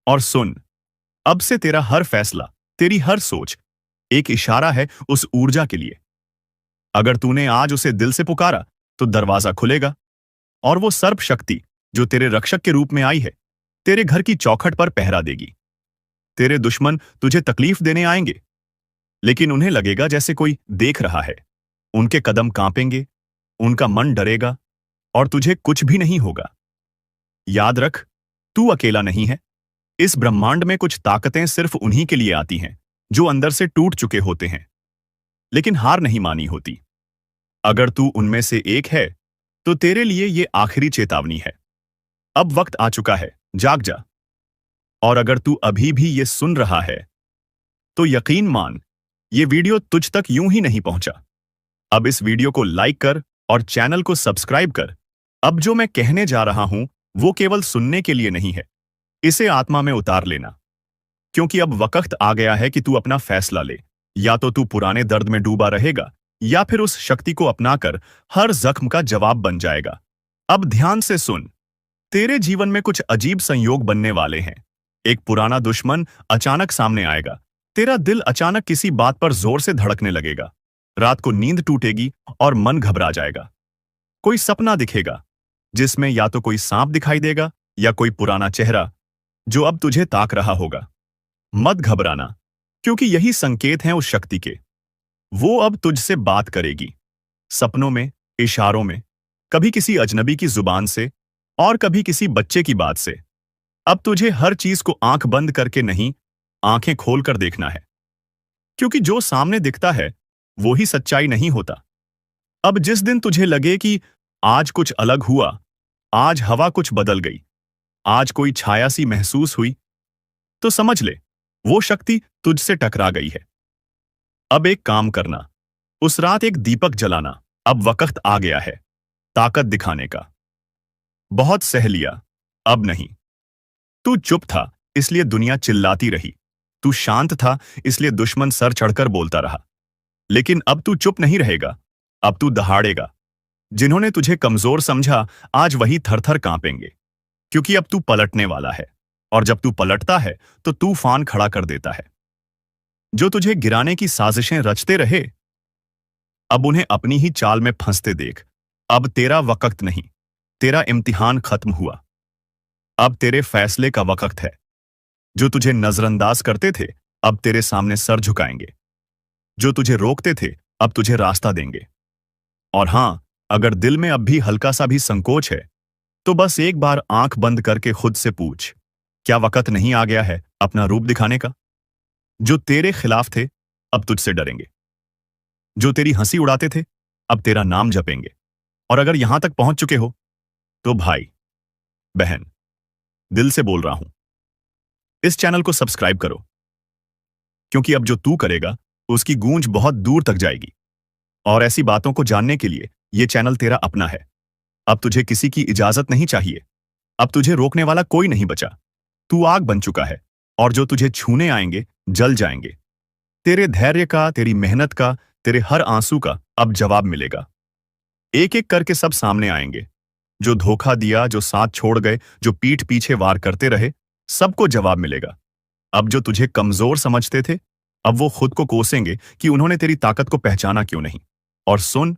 और सुन, अब से तेरा हर फैसला, तेरी हर सोच एक इशारा है उस ऊर्जा के लिए। अगर तूने आज उसे दिल से पुकारा, तो दरवाजा खुलेगा, और वो सर्प शक्ति जो तेरे रक्षक के रूप में आई है, तेरे घर की चौखट पर पहरा देगी। तेरे दुश्मन तुझे तकलीफ देने आएंगे, लेकिन उन्हें लगेगा जैसे कोई देख रहा है। उनके कदम कांपेंगे, उनका मन डरेगा, और तुझे कुछ भी नहीं होगा। याद रख, तू अकेला नहीं है। इस ब्रह्मांड में कुछ ताकतें सिर्फ उन्हीं के लिए आती हैं जो अंदर से टूट चुके होते हैं, लेकिन हार नहीं मानी होती। अगर तू उनमें से एक है, तो तेरे लिए ये आखिरी चेतावनी है। अब वक्त आ चुका है, जाग जा। और अगर तू अभी भी ये सुन रहा है, तो यकीन मान, ये वीडियो तुझ तक यूं ही नहीं पहुंचा। अब इस वीडियो को लाइक कर और चैनल को सब्सक्राइब कर। अब जो मैं कहने जा रहा हूं, वो केवल सुनने के लिए नहीं है, इसे आत्मा में उतार लेना। क्योंकि अब वक्त आ गया है कि तू अपना फैसला ले। या तो तू पुराने दर्द में डूबा रहेगा, या फिर उस शक्ति को अपनाकर हर जख्म का जवाब बन जाएगा। अब ध्यान से सुन, तेरे जीवन में कुछ अजीब संयोग बनने वाले हैं। एक पुराना दुश्मन अचानक सामने आएगा। तेरा दिल अचानक किसी बात पर जोर से धड़कने लगेगा। रात को नींद टूटेगी और मन घबरा जाएगा। कोई सपना दिखेगा जिसमें या तो कोई सांप दिखाई देगा या कोई पुराना चेहरा जो अब तुझे ताक रहा होगा। मत घबराना, क्योंकि यही संकेत हैं उस शक्ति के। वो अब तुझसे बात करेगी, सपनों में, इशारों में, कभी किसी अजनबी की जुबान से और कभी किसी बच्चे की बात से। अब तुझे हर चीज को आंख बंद करके नहीं, आंखें खोलकर देखना है, क्योंकि जो सामने दिखता है वो ही सच्चाई नहीं होता। अब जिस दिन तुझे लगे कि आज कुछ अलग हुआ, आज हवा कुछ बदल गई, आज कोई छाया सी महसूस हुई, तो समझ ले वो शक्ति तुझसे टकरा गई है। अब एक काम करना, उस रात एक दीपक जलाना। अब वक्त आ गया है ताकत दिखाने का। बहुत सह लिया, अब नहीं। तू चुप था इसलिए दुनिया चिल्लाती रही। तू शांत था इसलिए दुश्मन सर चढ़कर बोलता रहा। लेकिन अब तू चुप नहीं रहेगा, अब तू दहाड़ेगा। जिन्होंने तुझे कमजोर समझा आज वही थर-थर कांपेंगे, क्योंकि अब तू पलटने वाला है। और जब तू पलटता है तो तूफान खड़ा कर देता है। जो तुझे गिराने की साजिशें रचते रहे, अब उन्हें अपनी ही चाल में फंसते देख। अब तेरा वक्त नहीं, तेरा इम्तिहान खत्म हुआ। अब तेरे फैसले का वक्त है। जो तुझे नजरअंदाज करते थे अब तेरे सामने सर झुकाएंगे। जो तुझे रोकते थे अब तुझे रास्ता देंगे। और हां, अगर दिल में अब भी हल्का सा भी संकोच है तो बस एक बार आंख बंद करके खुद से पूछ, क्या वक्त नहीं आ गया है अपना रूप दिखाने का? जो तेरे खिलाफ थे अब तुझसे डरेंगे। जो तेरी हंसी उड़ाते थे अब तेरा नाम जपेंगे। और अगर यहां तक पहुंच चुके हो तो भाई बहन, दिल से बोल रहा हूं, इस चैनल को सब्सक्राइब करो, क्योंकि अब जो तू करेगा उसकी गूंज बहुत दूर तक जाएगी। और ऐसी बातों को जानने के लिए यह चैनल तेरा अपना है। अब तुझे किसी की इजाजत नहीं चाहिए। अब तुझे रोकने वाला कोई नहीं बचा। तू आग बन चुका है और जो तुझे छूने आएंगे जल जाएंगे। तेरे धैर्य का, तेरी मेहनत का, तेरे हर आंसू का अब जवाब मिलेगा। एक एक करके सब सामने आएंगे। जो धोखा दिया, जो साथ छोड़ गए, जो पीठ पीछे वार करते रहे, सबको जवाब मिलेगा। अब जो तुझे कमजोर समझते थे अब वो खुद को कोसेंगे कि उन्होंने तेरी ताकत को पहचाना क्यों नहीं। और सुन,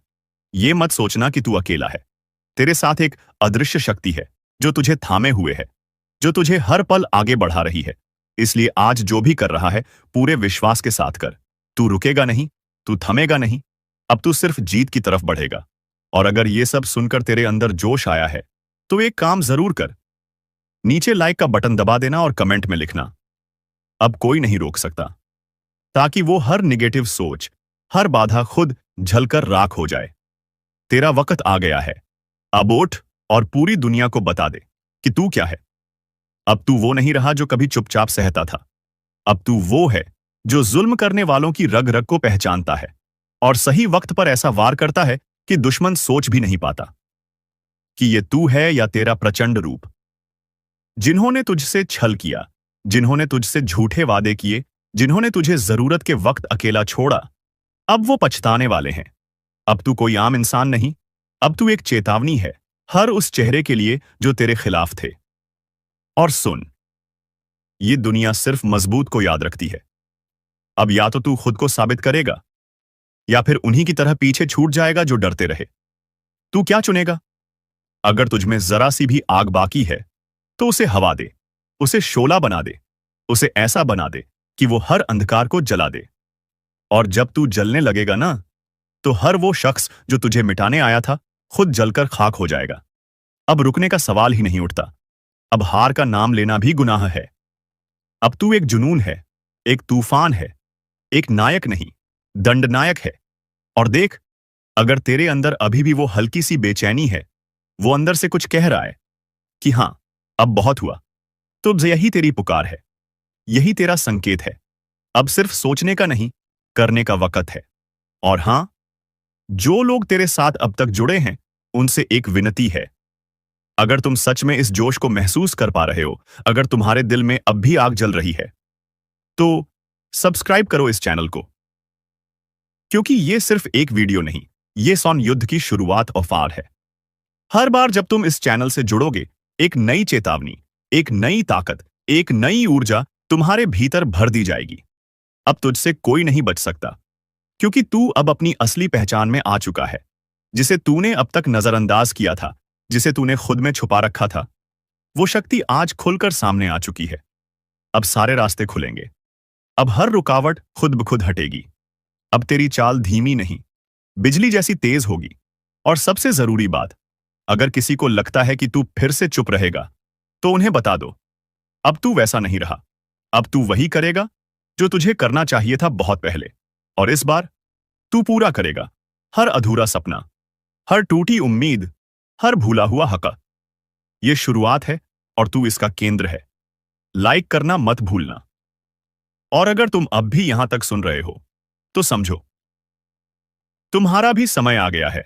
ये मत सोचना कि तू अकेला है। तेरे साथ एक अदृश्य शक्ति है जो तुझे थामे हुए है, जो तुझे हर पल आगे बढ़ा रही है। इसलिए आज जो भी कर रहा है पूरे विश्वास के साथ कर। तू रुकेगा नहीं, तू थमेगा नहीं, अब तू सिर्फ जीत की तरफ बढ़ेगा। और अगर ये सब सुनकर तेरे अंदर जोश आया है तो एक काम जरूर कर, नीचे लाइक का बटन दबा देना और कमेंट में लिखना, अब कोई नहीं रोक सकता, ताकि वो हर निगेटिव सोच, हर बाधा खुद झलकर राख हो जाए। तेरा वक्त आ गया है। अब उठ और पूरी दुनिया को बता दे कि तू क्या है। अब तू वो नहीं रहा जो कभी चुपचाप सहता था। अब तू वो है जो जुल्म करने वालों की रग रग को पहचानता है और सही वक्त पर ऐसा वार करता है कि दुश्मन सोच भी नहीं पाता कि ये तू है या तेरा प्रचंड रूप। जिन्होंने तुझसे छल किया, जिन्होंने तुझसे झूठे वादे किए, जिन्होंने तुझे जरूरत के वक्त अकेला छोड़ा, अब वो पछताने वाले हैं। अब तू कोई आम इंसान नहीं, अब तू एक चेतावनी है हर उस चेहरे के लिए जो तेरे खिलाफ थे। और सुन, ये दुनिया सिर्फ मजबूत को याद रखती है। अब या तो तू खुद को साबित करेगा या फिर उन्हीं की तरह पीछे छूट जाएगा जो डरते रहे। तू क्या चुनेगा? अगर तुझमें जरा सी भी आग बाकी है तो उसे हवा दे, उसे शोला बना दे, उसे ऐसा बना दे कि वो हर अंधकार को जला दे। और जब तू जलने लगेगा ना, तो हर वो शख्स जो तुझे मिटाने आया था खुद जलकर खाक हो जाएगा। अब रुकने का सवाल ही नहीं उठता। अब हार का नाम लेना भी गुनाह है। अब तू एक जुनून है, एक तूफान है, एक नायक नहीं, दंडनायक है। और देख, अगर तेरे अंदर अभी भी वो हल्की सी बेचैनी है, वो अंदर से कुछ कह रहा है कि हां, अब बहुत हुआ, तो यही तेरी पुकार है, यही तेरा संकेत है। अब सिर्फ सोचने का नहीं, करने का वक्त है। और हां, जो लोग तेरे साथ अब तक जुड़े हैं, उनसे एक विनती है, अगर तुम सच में इस जोश को महसूस कर पा रहे हो, अगर तुम्हारे दिल में अब भी आग जल रही है, तो सब्सक्राइब करो इस चैनल को, क्योंकि ये सिर्फ एक वीडियो नहीं, ये सौन युद्ध की शुरुआत और फार है। हर बार जब तुम इस चैनल से जुड़ोगे, एक नई चेतावनी, एक नई ताकत, एक नई ऊर्जा तुम्हारे भीतर भर दी जाएगी। अब तुझसे कोई नहीं बच सकता, क्योंकि तू अब अपनी असली पहचान में आ चुका है, जिसे तूने अब तक नजरअंदाज किया था, जिसे तूने खुद में छुपा रखा था। वो शक्ति आज खुलकर सामने आ चुकी है। अब सारे रास्ते खुलेंगे। अब हर रुकावट खुद ब खुद हटेगी। अब तेरी चाल धीमी नहीं, बिजली जैसी तेज होगी। और सबसे जरूरी बात, अगर किसी को लगता है कि तू फिर से चुप रहेगा, तो उन्हें बता दो, अब तू वैसा नहीं रहा। अब तू वही करेगा जो तुझे करना चाहिए था बहुत पहले। और इस बार तू पूरा करेगा हर अधूरा सपना, हर टूटी उम्मीद, हर भूला हुआ हक। ये शुरुआत है और तू इसका केंद्र है। लाइक करना मत भूलना। और अगर तुम अब भी यहां तक सुन रहे हो, तो समझो, तुम्हारा भी समय आ गया है।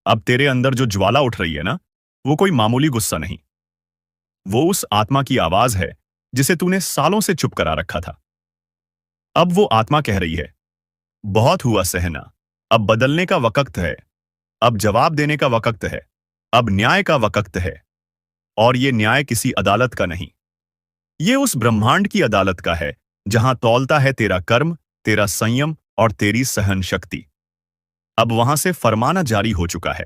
अब तेरे अंदर जो ज्वाला उठ रही है ना, वो कोई मामूली गुस्सा नहीं। वो उस आत्मा की आवाज है जिसे तूने सालों से चुप करा रखा था। अब वो आत्मा कह रही है, बहुत हुआ सहना, अब बदलने का वक्त है। अब जवाब देने का वक्त है। अब न्याय का वक्त है। और ये न्याय किसी अदालत का नहीं, ये उस ब्रह्मांड की अदालत का है, जहां तौलता है तेरा कर्म, तेरा संयम और तेरी सहन शक्ति। अब वहां से फरमाना जारी हो चुका है।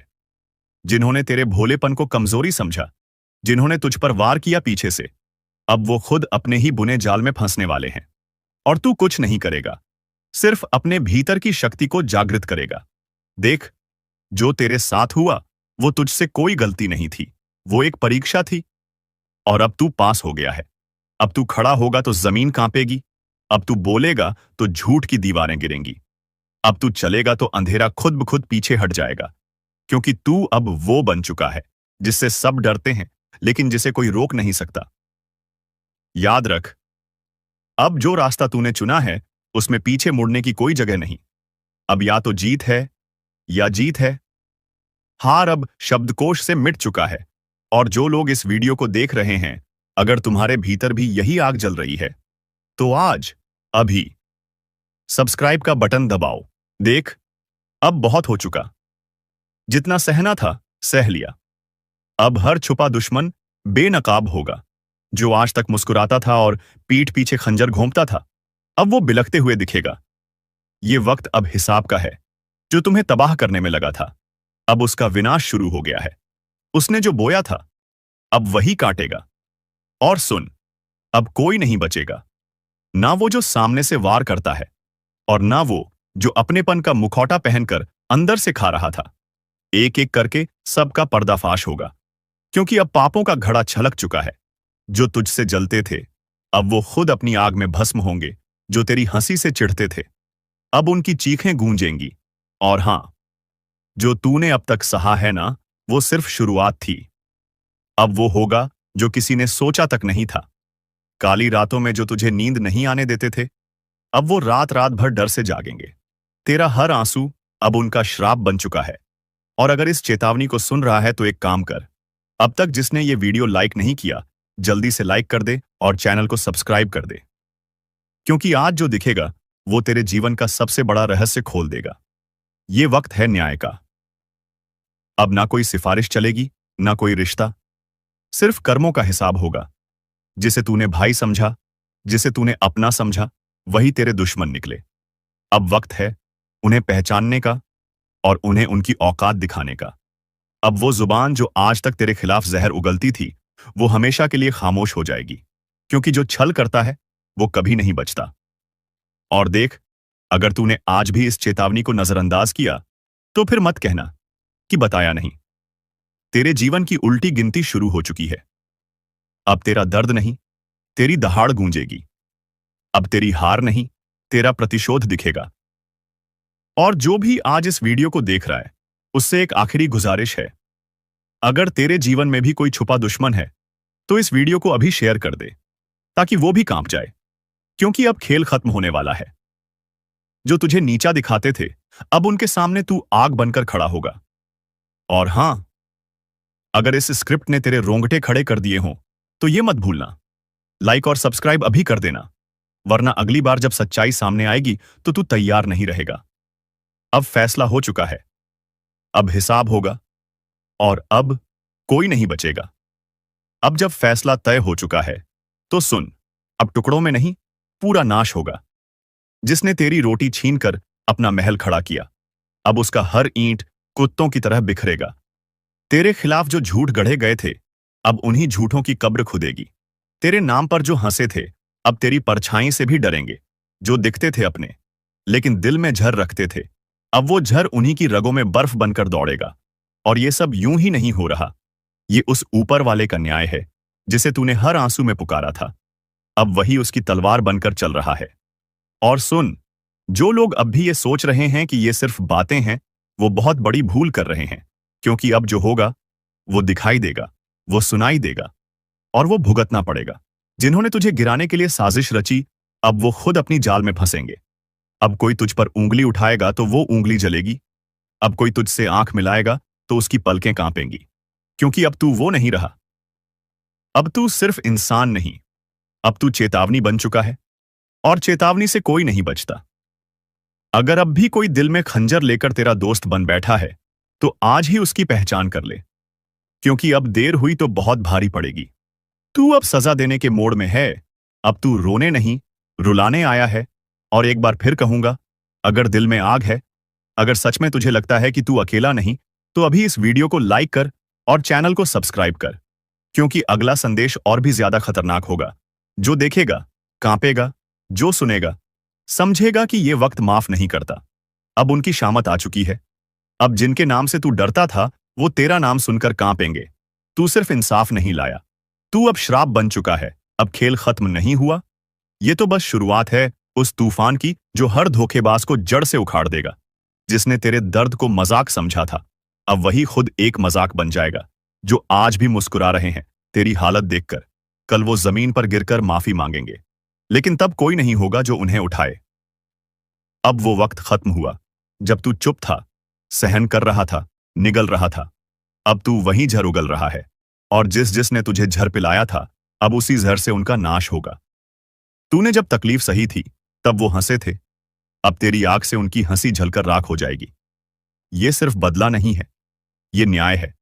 जिन्होंने तेरे भोलेपन को कमजोरी समझा, जिन्होंने तुझ पर वार किया पीछे से, अब वो खुद अपने ही बुने जाल में फंसने वाले हैं। और तू कुछ नहीं करेगा, सिर्फ अपने भीतर की शक्ति को जागृत करेगा। देख, जो तेरे साथ हुआ वो तुझसे कोई गलती नहीं थी, वो एक परीक्षा थी। और अब तू पास हो गया है। अब तू खड़ा होगा तो जमीन कांपेगी। अब तू बोलेगा तो झूठ की दीवारें गिरेंगी। अब तू चलेगा तो अंधेरा खुद ब खुद पीछे हट जाएगा, क्योंकि तू अब वो बन चुका है जिससे सब डरते हैं, लेकिन जिसे कोई रोक नहीं सकता। याद रख, अब जो रास्ता तूने चुना है, उसमें पीछे मुड़ने की कोई जगह नहीं। अब या तो जीत है या जीत है। हार अब शब्दकोश से मिट चुका है। और जो लोग इस वीडियो को देख रहे हैं, अगर तुम्हारे भीतर भी यही आग जल रही है, तो आज, अभी सब्सक्राइब का बटन दबाओ। देख, अब बहुत हो चुका। जितना सहना था, सह लिया। अब हर छुपा दुश्मन बेनकाब होगा। जो आज तक मुस्कुराता था और पीठ पीछे खंजर घोंपता था, अब वो बिलखते हुए दिखेगा। ये वक्त अब हिसाब का है। जो तुम्हें तबाह करने में लगा था, अब उसका विनाश शुरू हो गया है। उसने जो बोया था, अब वही काटेगा। और सुन, अब कोई नहीं बचेगा। ना वो जो सामने से वार करता है, और ना वो जो अपनेपन का मुखौटा पहनकर अंदर से खा रहा था। एक एक करके सबका पर्दाफाश होगा, क्योंकि अब पापों का घड़ा छलक चुका है। जो तुझसे जलते थे, अब वो खुद अपनी आग में भस्म होंगे। जो तेरी हंसी से चिढ़ते थे, अब उनकी चीखें गूंजेंगी। और हां, जो तूने अब तक सहा है ना, वो सिर्फ शुरुआत थी। अब वो होगा जो किसी ने सोचा तक नहीं था। काली रातों में जो तुझे नींद नहीं आने देते थे, अब वो रात रात भर डर से जागेंगे। तेरा हर आंसू अब उनका श्राप बन चुका है। और अगर इस चेतावनी को सुन रहा है, तो एक काम कर, अब तक जिसने ये वीडियो लाइक नहीं किया, जल्दी से लाइक कर दे और चैनल को सब्सक्राइब कर दे, क्योंकि आज जो दिखेगा वो तेरे जीवन का सबसे बड़ा रहस्य खोल देगा। ये वक्त है न्याय का। अब ना कोई सिफारिश चलेगी, ना कोई रिश्ता, सिर्फ कर्मों का हिसाब होगा। जिसे तूने भाई समझा, जिसे तूने अपना समझा, वही तेरे दुश्मन निकले। अब वक्त है उन्हें पहचानने का और उन्हें उनकी औकात दिखाने का। अब वो जुबान जो आज तक तेरे खिलाफ जहर उगलती थी, वो हमेशा के लिए खामोश हो जाएगी, क्योंकि जो छल करता है वो कभी नहीं बचता। और देख, अगर तूने आज भी इस चेतावनी को नजरअंदाज किया, तो फिर मत कहना कि बताया नहीं। तेरे जीवन की उल्टी गिनती शुरू हो चुकी है। अब तेरा दर्द नहीं, तेरी दहाड़ गूंजेगी। अब तेरी हार नहीं, तेरा प्रतिशोध दिखेगा। और जो भी आज इस वीडियो को देख रहा है, उससे एक आखिरी गुजारिश है। अगर तेरे जीवन में भी कोई छुपा दुश्मन है, तो इस वीडियो को अभी शेयर कर दे, ताकि वो भी कांप जाए, क्योंकि अब खेल खत्म होने वाला है। जो तुझे नीचा दिखाते थे, अब उनके सामने तू आग बनकर खड़ा होगा। और हां, अगर इस स्क्रिप्ट ने तेरे रोंगटे खड़े कर दिए हों तो ये मत भूलना, लाइक और सब्सक्राइब अभी कर देना, वरना अगली बार जब सच्चाई सामने आएगी तो तू तैयार नहीं रहेगा। अब फैसला हो चुका है, अब हिसाब होगा, और अब कोई नहीं बचेगा। अब जब फैसला तय हो चुका है तो सुन, अब टुकड़ों में नहीं, पूरा नाश होगा। जिसने तेरी रोटी छीनकर अपना महल खड़ा किया, अब उसका हर ईंट कुत्तों की तरह बिखरेगा। तेरे खिलाफ जो झूठ गढ़े गए थे, अब उन्हीं झूठों की कब्र खुदेगी। तेरे नाम पर जो हंसे थे, अब तेरी परछाई से भी डरेंगे। जो दिखते थे अपने, लेकिन दिल में झर रखते थे, अब वो झर उन्हीं की रगों में बर्फ बनकर दौड़ेगा। और ये सब यूं ही नहीं हो रहा, ये उस ऊपर वाले का न्याय है, जिसे तूने हर आंसू में पुकारा था। अब वही उसकी तलवार बनकर चल रहा है। और सुन, जो लोग अब भी ये सोच रहे हैं कि ये सिर्फ बातें हैं, वो बहुत बड़ी भूल कर रहे हैं। क्योंकि अब जो होगा वो दिखाई देगा, वो सुनाई देगा, और वो भुगतना पड़ेगा। जिन्होंने तुझे गिराने के लिए साजिश रची, अब वो खुद अपनी जाल में फंसेंगे। अब कोई तुझ पर उंगली उठाएगा तो वो उंगली जलेगी। अब कोई तुझसे आंख मिलाएगा तो उसकी पलकें कांपेंगी। क्योंकि अब तू वो नहीं रहा। अब तू सिर्फ इंसान नहीं, अब तू चेतावनी बन चुका है, और चेतावनी से कोई नहीं बचता। अगर अब भी कोई दिल में खंजर लेकर तेरा दोस्त बन बैठा है, तो आज ही उसकी पहचान कर ले। क्योंकि अब देर हुई तो बहुत भारी पड़ेगी। तू अब सजा देने के मोड़ में है, अब तू रोने नहीं, रुलाने आया है। और एक बार फिर कहूंगा, अगर दिल में आग है, अगर सच में तुझे लगता है कि तू अकेला नहीं, तो अभी इस वीडियो को लाइक कर और चैनल को सब्सक्राइब कर। क्योंकि अगला संदेश और भी ज्यादा खतरनाक होगा। जो देखेगा कांपेगा, जो सुनेगा समझेगा कि ये वक्त माफ नहीं करता। अब उनकी शामत आ चुकी है। अब जिनके नाम से तू डरता था, वो तेरा नाम सुनकर कांपेंगे। तू सिर्फ इंसाफ नहीं लाया, तू अब श्राप बन चुका है। अब खेल खत्म नहीं हुआ, ये तो बस शुरुआत है उस तूफान की जो हर धोखेबाज को जड़ से उखाड़ देगा। जिसने तेरे दर्द को मजाक समझा था, अब वही खुद एक मजाक बन जाएगा। जो आज भी मुस्कुरा रहे हैं तेरी हालत देखकर, कल वो जमीन पर गिरकर माफी मांगेंगे, लेकिन तब कोई नहीं होगा जो उन्हें उठाए। अब वो वक्त खत्म हुआ जब तू चुप था, सहन कर रहा था, निगल रहा था। अब तू वहीं झर उगल रहा है, और जिसने तुझे झर पिलाया था, अब उसी जहर से उनका नाश होगा। तूने जब तकलीफ सही थी, तब वो हंसे थे, अब तेरी आंख से उनकी हंसी झलकर राख हो जाएगी। ये सिर्फ बदला नहीं है, ये न्याय है।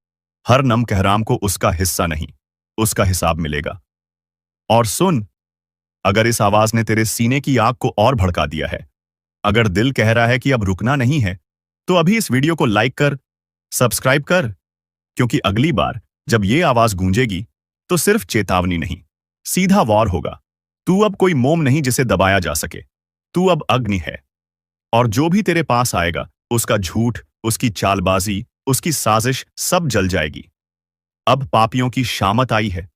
हर नम कहराम को उसका हिस्सा नहीं, उसका हिसाब मिलेगा। और सुन, अगर इस आवाज ने तेरे सीने की आग को और भड़का दिया है, अगर दिल कह रहा है कि अब रुकना नहीं है, तो अभी इस वीडियो को लाइक कर, सब्सक्राइब कर। क्योंकि अगली बार जब ये आवाज गूंजेगी, तो सिर्फ चेतावनी नहीं, सीधा वॉर होगा। तू अब कोई मोम नहीं जिसे दबाया जा सके, तू अब अग्नि है। और जो भी तेरे पास आएगा, उसका झूठ, उसकी चालबाजी, उसकी साजिश सब जल जाएगी। अब पापियों की शामत आई है।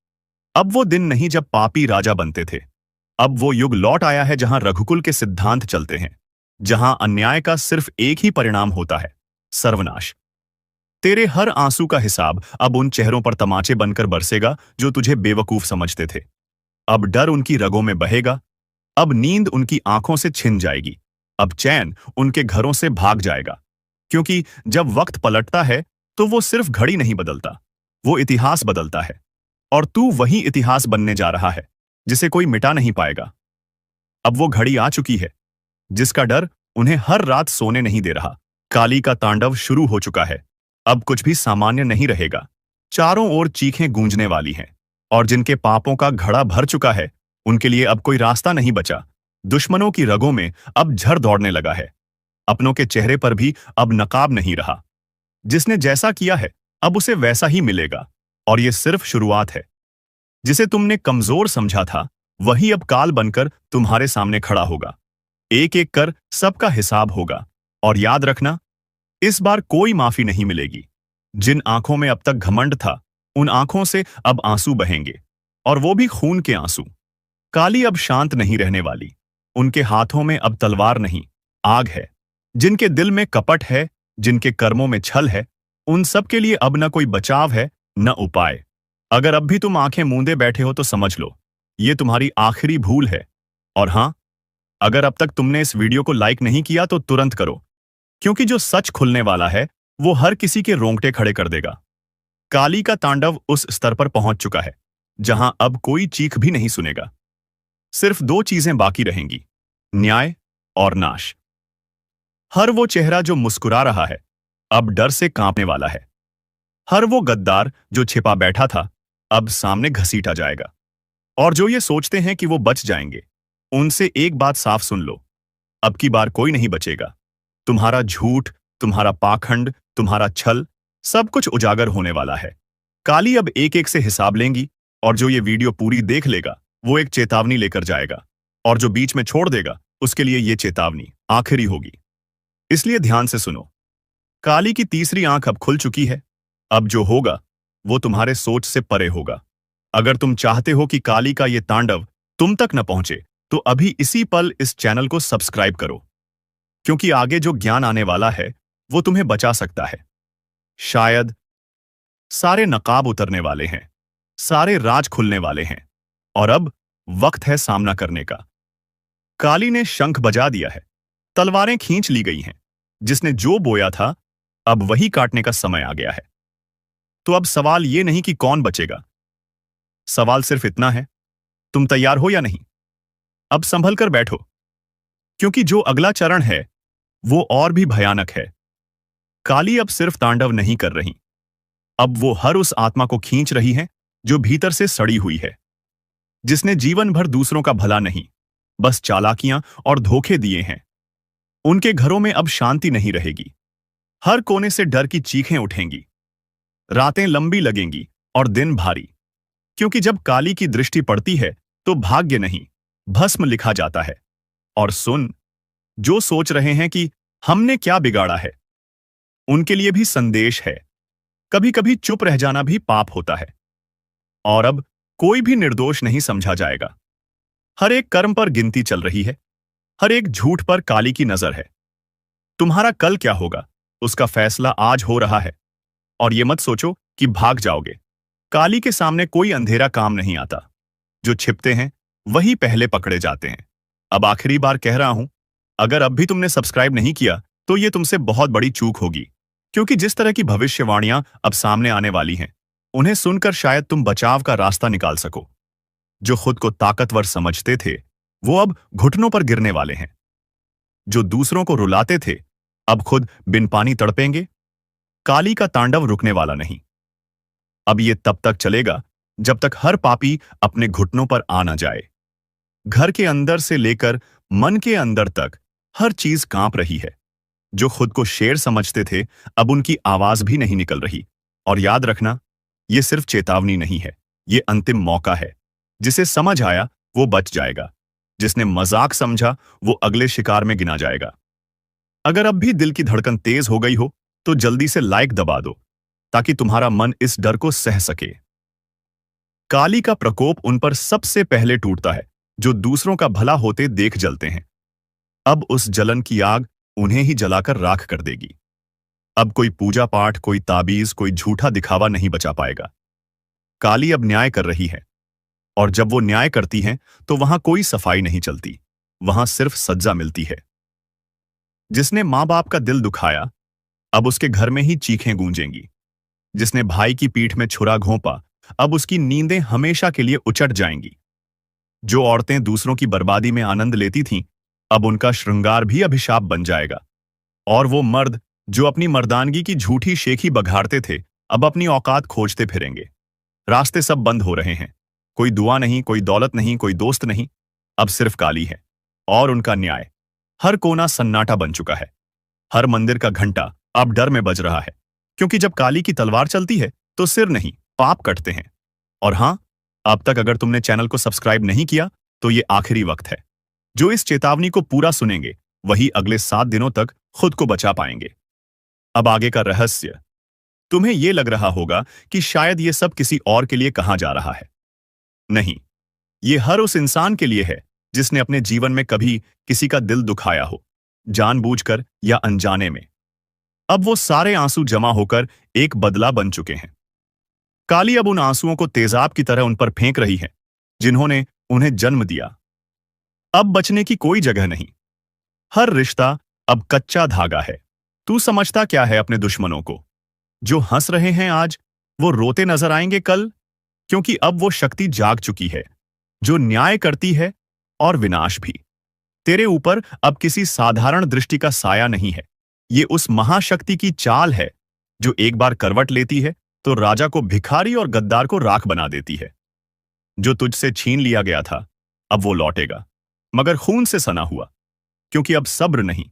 अब वो दिन नहीं जब पापी राजा बनते थे। अब वो युग लौट आया है जहां रघुकुल के सिद्धांत चलते हैं, जहां अन्याय का सिर्फ एक ही परिणाम होता है, सर्वनाश। तेरे हर आंसू का हिसाब अब उन चेहरों पर तमाचे बनकर बरसेगा जो तुझे बेवकूफ समझते थे। अब डर उनकी रगों में बहेगा, अब नींद उनकी आंखों से छिन जाएगी, अब चैन उनके घरों से भाग जाएगा। क्योंकि जब वक्त पलटता है तो वो सिर्फ घड़ी नहीं बदलता, वो इतिहास बदलता है। और तू वही इतिहास बनने जा रहा है जिसे कोई मिटा नहीं पाएगा। अब वो घड़ी आ चुकी है जिसका डर उन्हें हर रात सोने नहीं दे रहा। काली का तांडव शुरू हो चुका है। अब कुछ भी सामान्य नहीं रहेगा। चारों ओर चीखें गूंजने वाली हैं, और जिनके पापों का घड़ा भर चुका है, उनके लिए अब कोई रास्ता नहीं बचा। दुश्मनों की रगों में अब झर दौड़ने लगा है। अपनों के चेहरे पर भी अब नकाब नहीं रहा। जिसने जैसा किया है, अब उसे वैसा ही मिलेगा। और ये सिर्फ शुरुआत है। जिसे तुमने कमजोर समझा था, वही अब काल बनकर तुम्हारे सामने खड़ा होगा। एक एक कर सबका हिसाब होगा। और याद रखना, इस बार कोई माफी नहीं मिलेगी। जिन आंखों में अब तक घमंड था, उन आंखों से अब आंसू बहेंगे, और वो भी खून के आंसू। काली अब शांत नहीं रहने वाली। उनके हाथों में अब तलवार नहीं, आग है। जिनके दिल में कपट है, जिनके कर्मों में छल है, उन सब के लिए अब न कोई बचाव है, न उपाय। अगर अब भी तुम आंखें मूंदे बैठे हो तो समझ लो, ये तुम्हारी आखिरी भूल है। और हां, अगर अब तक तुमने इस वीडियो को लाइक नहीं किया तो तुरंत करो, क्योंकि जो सच खुलने वाला है वो हर किसी के रोंगटे खड़े कर देगा। काली का तांडव उस स्तर पर पहुंच चुका है जहां अब कोई चीख भी नहीं सुनेगा। सिर्फ दो चीजें बाकी रहेंगी, न्याय और नाश। हर वो चेहरा जो मुस्कुरा रहा है अब डर से कांपने वाला है। हर वो गद्दार जो छिपा बैठा था अब सामने घसीटा जाएगा। और जो ये सोचते हैं कि वो बच जाएंगे, उनसे एक बात साफ सुन लो, अब की बार कोई नहीं बचेगा। तुम्हारा झूठ, तुम्हारा पाखंड, तुम्हारा छल, सब कुछ उजागर होने वाला है। काली अब एक एक से हिसाब लेंगी और जो ये वीडियो पूरी देख लेगा वो एक चेतावनी लेकर जाएगा, और जो बीच में छोड़ देगा उसके लिए ये चेतावनी आखिरी होगी। इसलिए ध्यान से सुनो। काली की तीसरी आंख अब खुल चुकी है। अब जो होगा वो तुम्हारे सोच से परे होगा। अगर तुम चाहते हो कि काली का ये तांडव तुम तक न पहुंचे तो अभी इसी पल इस चैनल को सब्सक्राइब करो, क्योंकि आगे जो ज्ञान आने वाला है वो तुम्हें बचा सकता है। शायद सारे नकाब उतरने वाले हैं, सारे राज खुलने वाले हैं, और अब वक्त है सामना करने का। काली ने शंख बजा दिया है, तलवारें खींच ली गई हैं। जिसने जो बोया था अब वही काटने का समय आ गया है। तो अब सवाल ये नहीं कि कौन बचेगा, सवाल सिर्फ इतना है, तुम तैयार हो या नहीं? अब संभल कर बैठो, क्योंकि जो अगला चरण है वो और भी भयानक है। काली अब सिर्फ तांडव नहीं कर रही, अब वो हर उस आत्मा को खींच रही है जो भीतर से सड़ी हुई है, जिसने जीवन भर दूसरों का भला नहीं, बस चालाकियां और धोखे दिए हैं। उनके घरों में अब शांति नहीं रहेगी। हर कोने से डर की चीखें उठेंगी। रातें लंबी लगेंगी और दिन भारी, क्योंकि जब काली की दृष्टि पड़ती है तो भाग्य नहीं, भस्म लिखा जाता है। और सुन, जो सोच रहे हैं कि हमने क्या बिगाड़ा है, उनके लिए भी संदेश है। कभी कभी चुप रह जाना भी पाप होता है। और अब कोई भी निर्दोष नहीं समझा जाएगा। हर एक कर्म पर गिनती चल रही है, हर एक झूठ पर काली की नजर है। तुम्हारा कल क्या होगा उसका फैसला आज हो रहा है। और ये मत सोचो कि भाग जाओगे। काली के सामने कोई अंधेरा काम नहीं आता। जो छिपते हैं वही पहले पकड़े जाते हैं। अब आखिरी बार कह रहा हूं, अगर अब भी तुमने सब्सक्राइब नहीं किया तो ये तुमसे बहुत बड़ी चूक होगी, क्योंकि जिस तरह की भविष्यवाणियां अब सामने आने वाली हैं, उन्हें सुनकर शायद तुम बचाव का रास्ता निकाल सको। जो खुद को ताकतवर समझते थे वो अब घुटनों पर गिरने वाले हैं। जो दूसरों को रुलाते थे अब खुद बिन पानी तड़पेंगे। काली का तांडव रुकने वाला नहीं। अब ये तब तक चलेगा जब तक हर पापी अपने घुटनों पर आ न जाए। घर के अंदर से लेकर मन के अंदर तक हर चीज कांप रही है। जो खुद को शेर समझते थे अब उनकी आवाज भी नहीं निकल रही। और याद रखना, ये सिर्फ चेतावनी नहीं है, ये अंतिम मौका है। जिसे समझ आया वो बच जाएगा, जिसने मजाक समझा वो अगले शिकार में गिना जाएगा। अगर अब भी दिल की धड़कन तेज हो गई हो तो जल्दी से लाइक दबा दो, ताकि तुम्हारा मन इस डर को सह सके। काली का प्रकोप उन पर सबसे पहले टूटता है जो दूसरों का भला होते देख जलते हैं। अब उस जलन की आग उन्हें ही जलाकर राख कर देगी। अब कोई पूजा पाठ, कोई ताबीज, कोई झूठा दिखावा नहीं बचा पाएगा। काली अब न्याय कर रही है, और जब वो न्याय करती हैं तो वहां कोई सफाई नहीं चलती, वहां सिर्फ सज्जा मिलती है। जिसने मां बाप का दिल दुखाया अब उसके घर में ही चीखें गूंजेंगी। जिसने भाई की पीठ में छुरा घोंपा अब उसकी नींदें हमेशा के लिए उचट जाएंगी। जो औरतें दूसरों की बर्बादी में आनंद लेती थीं अब उनका श्रृंगार भी अभिशाप बन जाएगा। और वो मर्द जो अपनी मर्दानगी की झूठी शेखी बघाड़ते थे अब अपनी औकात खोजते फिरेंगे। रास्ते सब बंद हो रहे हैं। कोई दुआ नहीं, कोई दौलत नहीं, कोई दोस्त नहीं, अब सिर्फ काली है और उनका न्याय। हर कोना सन्नाटा बन चुका है। हर मंदिर का घंटा अब डर में बज रहा है, क्योंकि जब काली की तलवार चलती है तो सिर नहीं, पाप कटते हैं। और हां, अब तक अगर तुमने चैनल को सब्सक्राइब नहीं किया तो ये आखिरी वक्त है। जो इस चेतावनी को पूरा सुनेंगे वही अगले 7 दिनों तक खुद को बचा पाएंगे। अब आगे का रहस्य। तुम्हें यह लग रहा होगा कि शायद ये सब किसी और के लिए कहा जा रहा है। नहीं, ये हर उस इंसान के लिए है जिसने अपने जीवन में कभी किसी का दिल दुखाया हो, जानबूझकर या अनजाने में। अब वो सारे आंसू जमा होकर एक बदला बन चुके हैं। काली अब उन आंसुओं को तेजाब की तरह उन पर फेंक रही है जिन्होंने उन्हें जन्म दिया। अब बचने की कोई जगह नहीं। हर रिश्ता अब कच्चा धागा है। तू समझता क्या है अपने दुश्मनों को? जो हंस रहे हैं आज, वो रोते नजर आएंगे कल, क्योंकि अब वो शक्ति जाग चुकी है, जो न्याय करती है और विनाश भी। तेरे ऊपर अब किसी साधारण दृष्टि का साया नहीं है। ये उस महाशक्ति की चाल है जो एक बार करवट लेती है तो राजा को भिखारी और गद्दार को राख बना देती है। जो तुझसे छीन लिया गया था अब वो लौटेगा, मगर खून से सना हुआ, क्योंकि अब सब्र नहीं,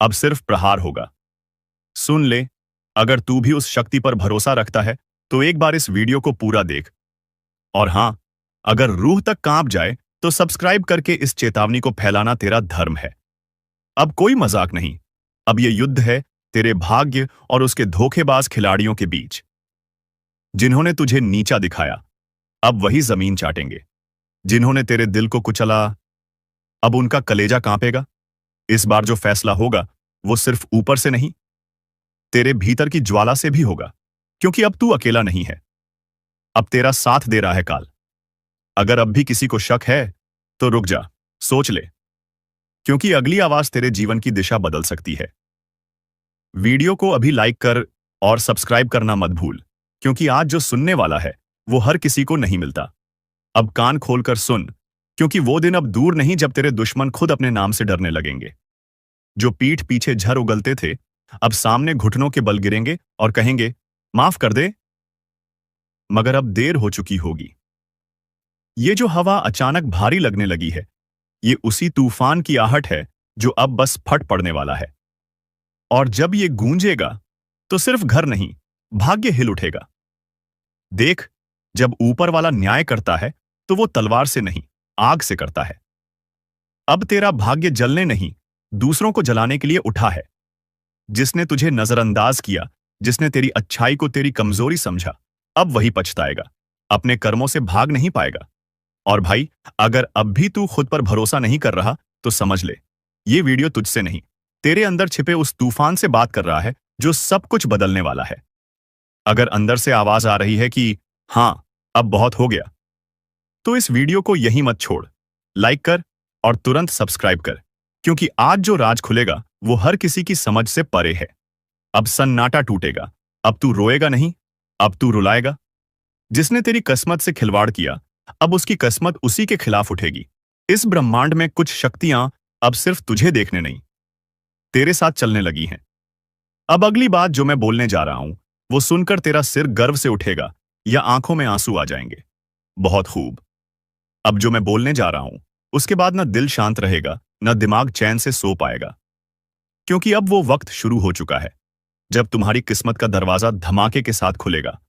अब सिर्फ प्रहार होगा। सुन ले, अगर तू भी उस शक्ति पर भरोसा रखता है तो एक बार इस वीडियो को पूरा देख। और हां, अगर रूह तक कांप जाए तो सब्सक्राइब करके इस चेतावनी को फैलाना तेरा धर्म है। अब कोई मजाक नहीं, अब ये युद्ध है तेरे भाग्य और उसके धोखेबाज खिलाड़ियों के बीच। जिन्होंने तुझे नीचा दिखाया अब वही जमीन चाटेंगे। जिन्होंने तेरे दिल को कुचला अब उनका कलेजा कांपेगा। इस बार जो फैसला होगा वो सिर्फ ऊपर से नहीं, तेरे भीतर की ज्वाला से भी होगा, क्योंकि अब तू अकेला नहीं है। अब तेरा साथ दे रहा है काल। अगर अब भी किसी को शक है तो रुक जा, सोच ले, क्योंकि अगली आवाज तेरे जीवन की दिशा बदल सकती है। वीडियो को अभी लाइक कर और सब्सक्राइब करना मत भूल, क्योंकि आज जो सुनने वाला है वो हर किसी को नहीं मिलता। अब कान खोलकर सुन, क्योंकि वो दिन अब दूर नहीं जब तेरे दुश्मन खुद अपने नाम से डरने लगेंगे। जो पीठ पीछे झर उगलते थे अब सामने घुटनों के बल गिरेंगे और कहेंगे माफ कर दे, मगर अब देर हो चुकी होगी। ये जो हवा अचानक भारी लगने लगी है, ये उसी तूफान की आहट है जो अब बस फट पड़ने वाला है। और जब ये गूंजेगा तो सिर्फ घर नहीं, भाग्य हिल उठेगा। देख, जब ऊपर वाला न्याय करता है तो वो तलवार से नहीं, आग से करता है। अब तेरा भाग्य जलने नहीं, दूसरों को जलाने के लिए उठा है। जिसने तुझे नजरअंदाज किया, जिसने तेरी अच्छाई को तेरी कमजोरी समझा, अब वही पछताएगा, अपने कर्मों से भाग नहीं पाएगा। और भाई, अगर अब भी तू खुद पर भरोसा नहीं कर रहा तो समझ ले, ये वीडियो तुझसे नहीं, तेरे अंदर छिपे उस तूफान से बात कर रहा है जो सब कुछ बदलने वाला है। अगर अंदर से आवाज आ रही है कि हां, अब बहुत हो गया, तो इस वीडियो को यहीं मत छोड़, लाइक कर और तुरंत सब्सक्राइब कर, क्योंकि आज जो राज खुलेगा वो हर किसी की समझ से परे है। अब सन्नाटा टूटेगा, अब तू रोएगा नहीं, अब तू रुलाएगा। जिसने तेरी किस्मत से खिलवाड़ किया अब उसकी किस्मत उसी के खिलाफ उठेगी। इस ब्रह्मांड में कुछ शक्तियां अब सिर्फ तुझे देखने नहीं, तेरे साथ चलने लगी हैं। अब अगली बात जो मैं बोलने जा रहा हूं वो सुनकर तेरा सिर गर्व से उठेगा या आंखों में आंसू आ जाएंगे। बहुत खूब। अब जो मैं बोलने जा रहा हूं उसके बाद ना दिल शांत रहेगा, ना दिमाग चैन से सो पाएगा, क्योंकि अब वो वक्त शुरू हो चुका है जब तुम्हारी किस्मत का दरवाजा धमाके के साथ खुलेगा।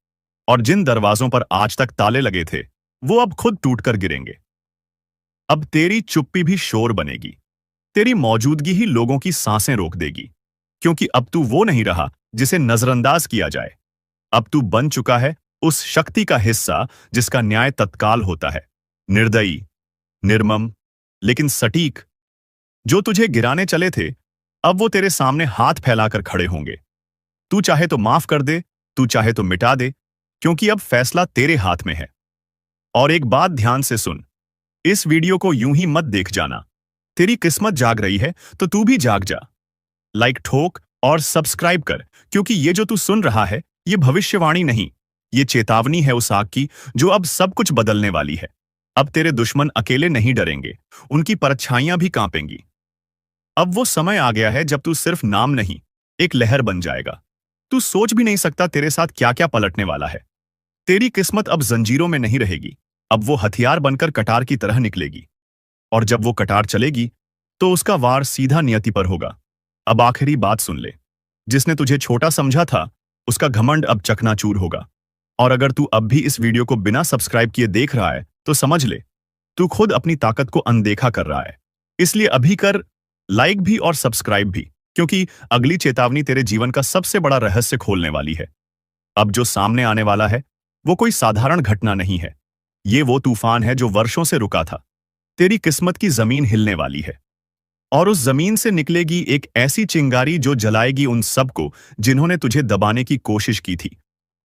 और जिन दरवाजों पर आज तक ताले लगे थे वो अब खुद टूटकर गिरेंगे। अब तेरी चुप्पी भी शोर बनेगी, तेरी मौजूदगी ही लोगों की सांसें रोक देगी, क्योंकि अब तू वो नहीं रहा जिसे नजरअंदाज किया जाए। अब तू बन चुका है उस शक्ति का हिस्सा जिसका न्याय तत्काल होता है, निर्दयी, निर्मम, लेकिन सटीक। जो तुझे गिराने चले थे अब वो तेरे सामने हाथ फैलाकर खड़े होंगे। तू चाहे तो माफ कर दे, तू चाहे तो मिटा दे, क्योंकि अब फैसला तेरे हाथ में है। और एक बात ध्यान से सुन, इस वीडियो को यूं ही मत देख जाना। तेरी किस्मत जाग रही है तो तू भी जाग जा। लाइक ठोक और सब्सक्राइब कर, क्योंकि ये जो तू सुन रहा है ये भविष्यवाणी नहीं, ये चेतावनी है उस आग की जो अब सब कुछ बदलने वाली है। अब तेरे दुश्मन अकेले नहीं डरेंगे, उनकी परछाइयां भी कांपेंगी। अब वो समय आ गया है जब तू सिर्फ नाम नहीं, एक लहर बन जाएगा। तू सोच भी नहीं सकता तेरे साथ क्या क्या पलटने वाला है। तेरी किस्मत अब जंजीरों में नहीं रहेगी, अब वो हथियार बनकर कटार की तरह निकलेगी। और जब वो कटार चलेगी तो उसका वार सीधा नियति पर होगा। अब आखिरी बात सुन ले, जिसने तुझे छोटा समझा था उसका घमंड अब चकनाचूर होगा। और अगर तू अब भी इस वीडियो को बिना सब्सक्राइब किए देख रहा है तो समझ ले, तू खुद अपनी ताकत को अनदेखा कर रहा है। इसलिए अभी कर लाइक भी और सब्सक्राइब भी, क्योंकि अगली चेतावनी तेरे जीवन का सबसे बड़ा रहस्य खोलने वाली है। अब जो सामने आने वाला है वो कोई साधारण घटना नहीं है, ये वो तूफान है जो वर्षों से रुका था। तेरी किस्मत की जमीन हिलने वाली है, और उस जमीन से निकलेगी एक ऐसी चिंगारी जो जलाएगी उन सबको जिन्होंने तुझे दबाने की कोशिश की थी,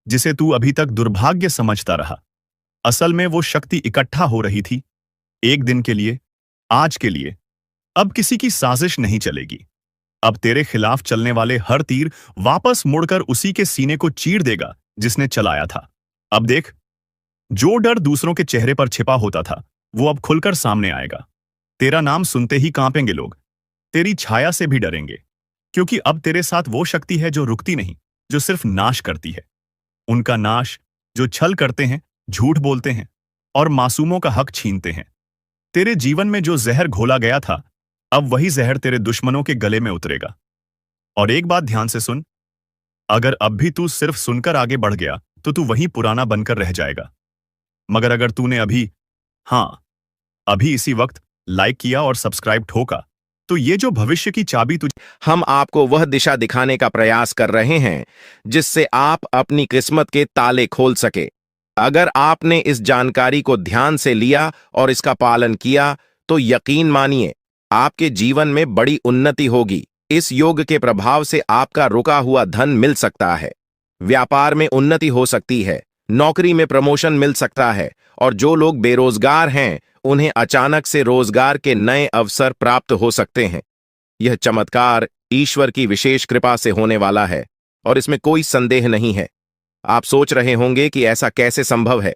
जिसे तू अभी तक दुर्भाग्य समझता रहा। असल में वो शक्ति इकट्ठा हो रही थी, एक दिन के लिए, आज के लिए। अब किसी की साजिश नहीं चलेगी। अब तेरे खिलाफ चलने वाले हर तीर वापस मुड़कर उसी के सीने को चीर देगा जिसने चलाया था। अब देख, जो डर दूसरों के चेहरे पर छिपा होता था वो अब खुलकर सामने आएगा। तेरा नाम सुनते ही कांपेंगे लोग, तेरी छाया से भी डरेंगे, क्योंकि अब तेरे साथ वो शक्ति है जो रुकती नहीं, जो सिर्फ नाश करती है। उनका नाश जो छल करते हैं, झूठ बोलते हैं और मासूमों का हक छीनते हैं। तेरे जीवन में जो जहर घोला गया था, अब वही जहर तेरे दुश्मनों के गले में उतरेगा। और एक बात ध्यान से सुन, अगर अब भी तू सिर्फ सुनकर आगे बढ़ गया तो तू वहीं पुराना बनकर रह जाएगा। मगर अगर तूने अभी इसी वक्त लाइक किया और सब्सक्राइब ठोका, तो ये जो भविष्य की चाबी तुझे हम आपको वह दिशा दिखाने का प्रयास कर रहे हैं जिससे आप अपनी किस्मत के ताले खोल सके। अगर आपने इस जानकारी को ध्यान से लिया और इसका पालन किया तो यकीन मानिए आपके जीवन में बड़ी उन्नति होगी। इस योग के प्रभाव से आपका रुका हुआ धन मिल सकता है, व्यापार में उन्नति हो सकती है, नौकरी में प्रमोशन मिल सकता है और जो लोग बेरोजगार हैं उन्हें अचानक से रोजगार के नए अवसर प्राप्त हो सकते हैं। यह चमत्कार ईश्वर की विशेष कृपा से होने वाला है और इसमें कोई संदेह नहीं है। आप सोच रहे होंगे कि ऐसा कैसे संभव है,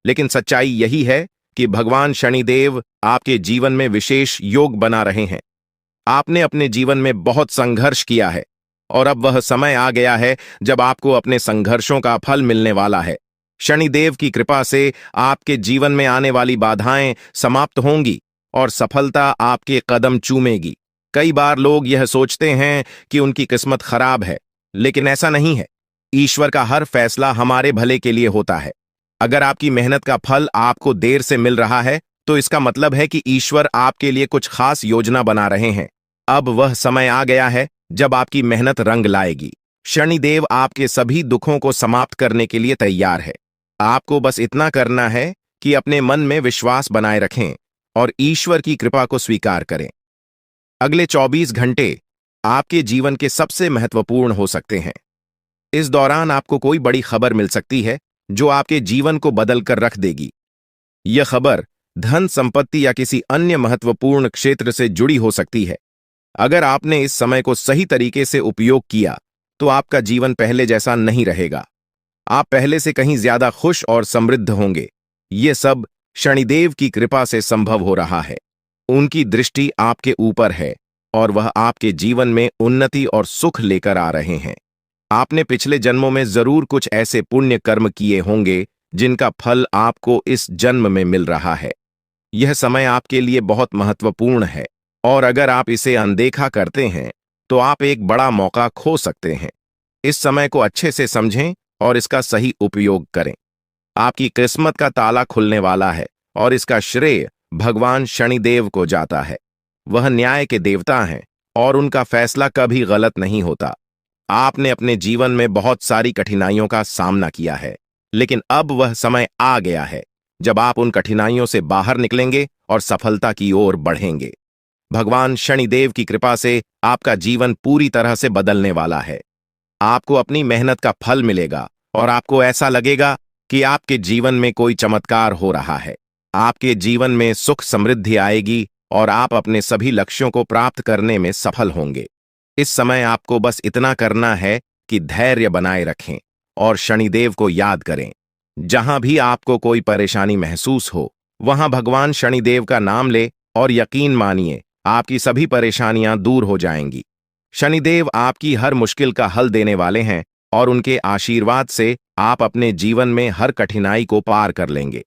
लेकिन सच्चाई यही है कि भगवान शनिदेव आपके जीवन में विशेष योग बना रहे हैं। आपने अपने जीवन में बहुत संघर्ष किया है और अब वह समय आ गया है जब आपको अपने संघर्षों का फल मिलने वाला है। शनिदेव की कृपा से आपके जीवन में आने वाली बाधाएं समाप्त होंगी और सफलता आपके कदम चूमेगी। कई बार लोग यह सोचते हैं कि उनकी किस्मत खराब है, लेकिन ऐसा नहीं है। ईश्वर का हर फैसला हमारे भले के लिए होता है। अगर आपकी मेहनत का फल आपको देर से मिल रहा है तो इसका मतलब है कि ईश्वर आपके लिए कुछ खास योजना बना रहे हैं। अब वह समय आ गया है जब आपकी मेहनत रंग लाएगी। शनिदेव आपके सभी दुखों को समाप्त करने के लिए तैयार है। आपको बस इतना करना है कि अपने मन में विश्वास बनाए रखें और ईश्वर की कृपा को स्वीकार करें। अगले 24 घंटे आपके जीवन के सबसे महत्वपूर्ण हो सकते हैं। इस दौरान आपको कोई बड़ी खबर मिल सकती है जो आपके जीवन को बदल कर रख देगी। यह खबर धन, संपत्ति या किसी अन्य महत्वपूर्ण क्षेत्र से जुड़ी हो सकती है। अगर आपने इस समय को सही तरीके से उपयोग किया तो आपका जीवन पहले जैसा नहीं रहेगा। आप पहले से कहीं ज्यादा खुश और समृद्ध होंगे। ये सब शनिदेव की कृपा से संभव हो रहा है। उनकी दृष्टि आपके ऊपर है और वह आपके जीवन में उन्नति और सुख लेकर आ रहे हैं। आपने पिछले जन्मों में जरूर कुछ ऐसे पुण्य कर्म किए होंगे जिनका फल आपको इस जन्म में मिल रहा है। यह समय आपके लिए बहुत महत्वपूर्ण है और अगर आप इसे अनदेखा करते हैं तो आप एक बड़ा मौका खो सकते हैं। इस समय को अच्छे से समझें और इसका सही उपयोग करें। आपकी किस्मत का ताला खुलने वाला है और इसका श्रेय भगवान शनिदेव को जाता है। वह न्याय के देवता हैं और उनका फैसला कभी गलत नहीं होता। आपने अपने जीवन में बहुत सारी कठिनाइयों का सामना किया है, लेकिन अब वह समय आ गया है जब आप उन कठिनाइयों से बाहर निकलेंगे और सफलता की ओर बढ़ेंगे। भगवान शनिदेव की कृपा से आपका जीवन पूरी तरह से बदलने वाला है। आपको अपनी मेहनत का फल मिलेगा और आपको ऐसा लगेगा कि आपके जीवन में कोई चमत्कार हो रहा है। आपके जीवन में सुख समृद्धि आएगी और आप अपने सभी लक्ष्यों को प्राप्त करने में सफल होंगे। इस समय आपको बस इतना करना है कि धैर्य बनाए रखें और शनिदेव को याद करें। जहां भी आपको कोई परेशानी महसूस हो, वहां भगवान शनिदेव का नाम ले और यकीन मानिए आपकी सभी परेशानियां दूर हो जाएंगी। शनिदेव आपकी हर मुश्किल का हल देने वाले हैं और उनके आशीर्वाद से आप अपने जीवन में हर कठिनाई को पार कर लेंगे।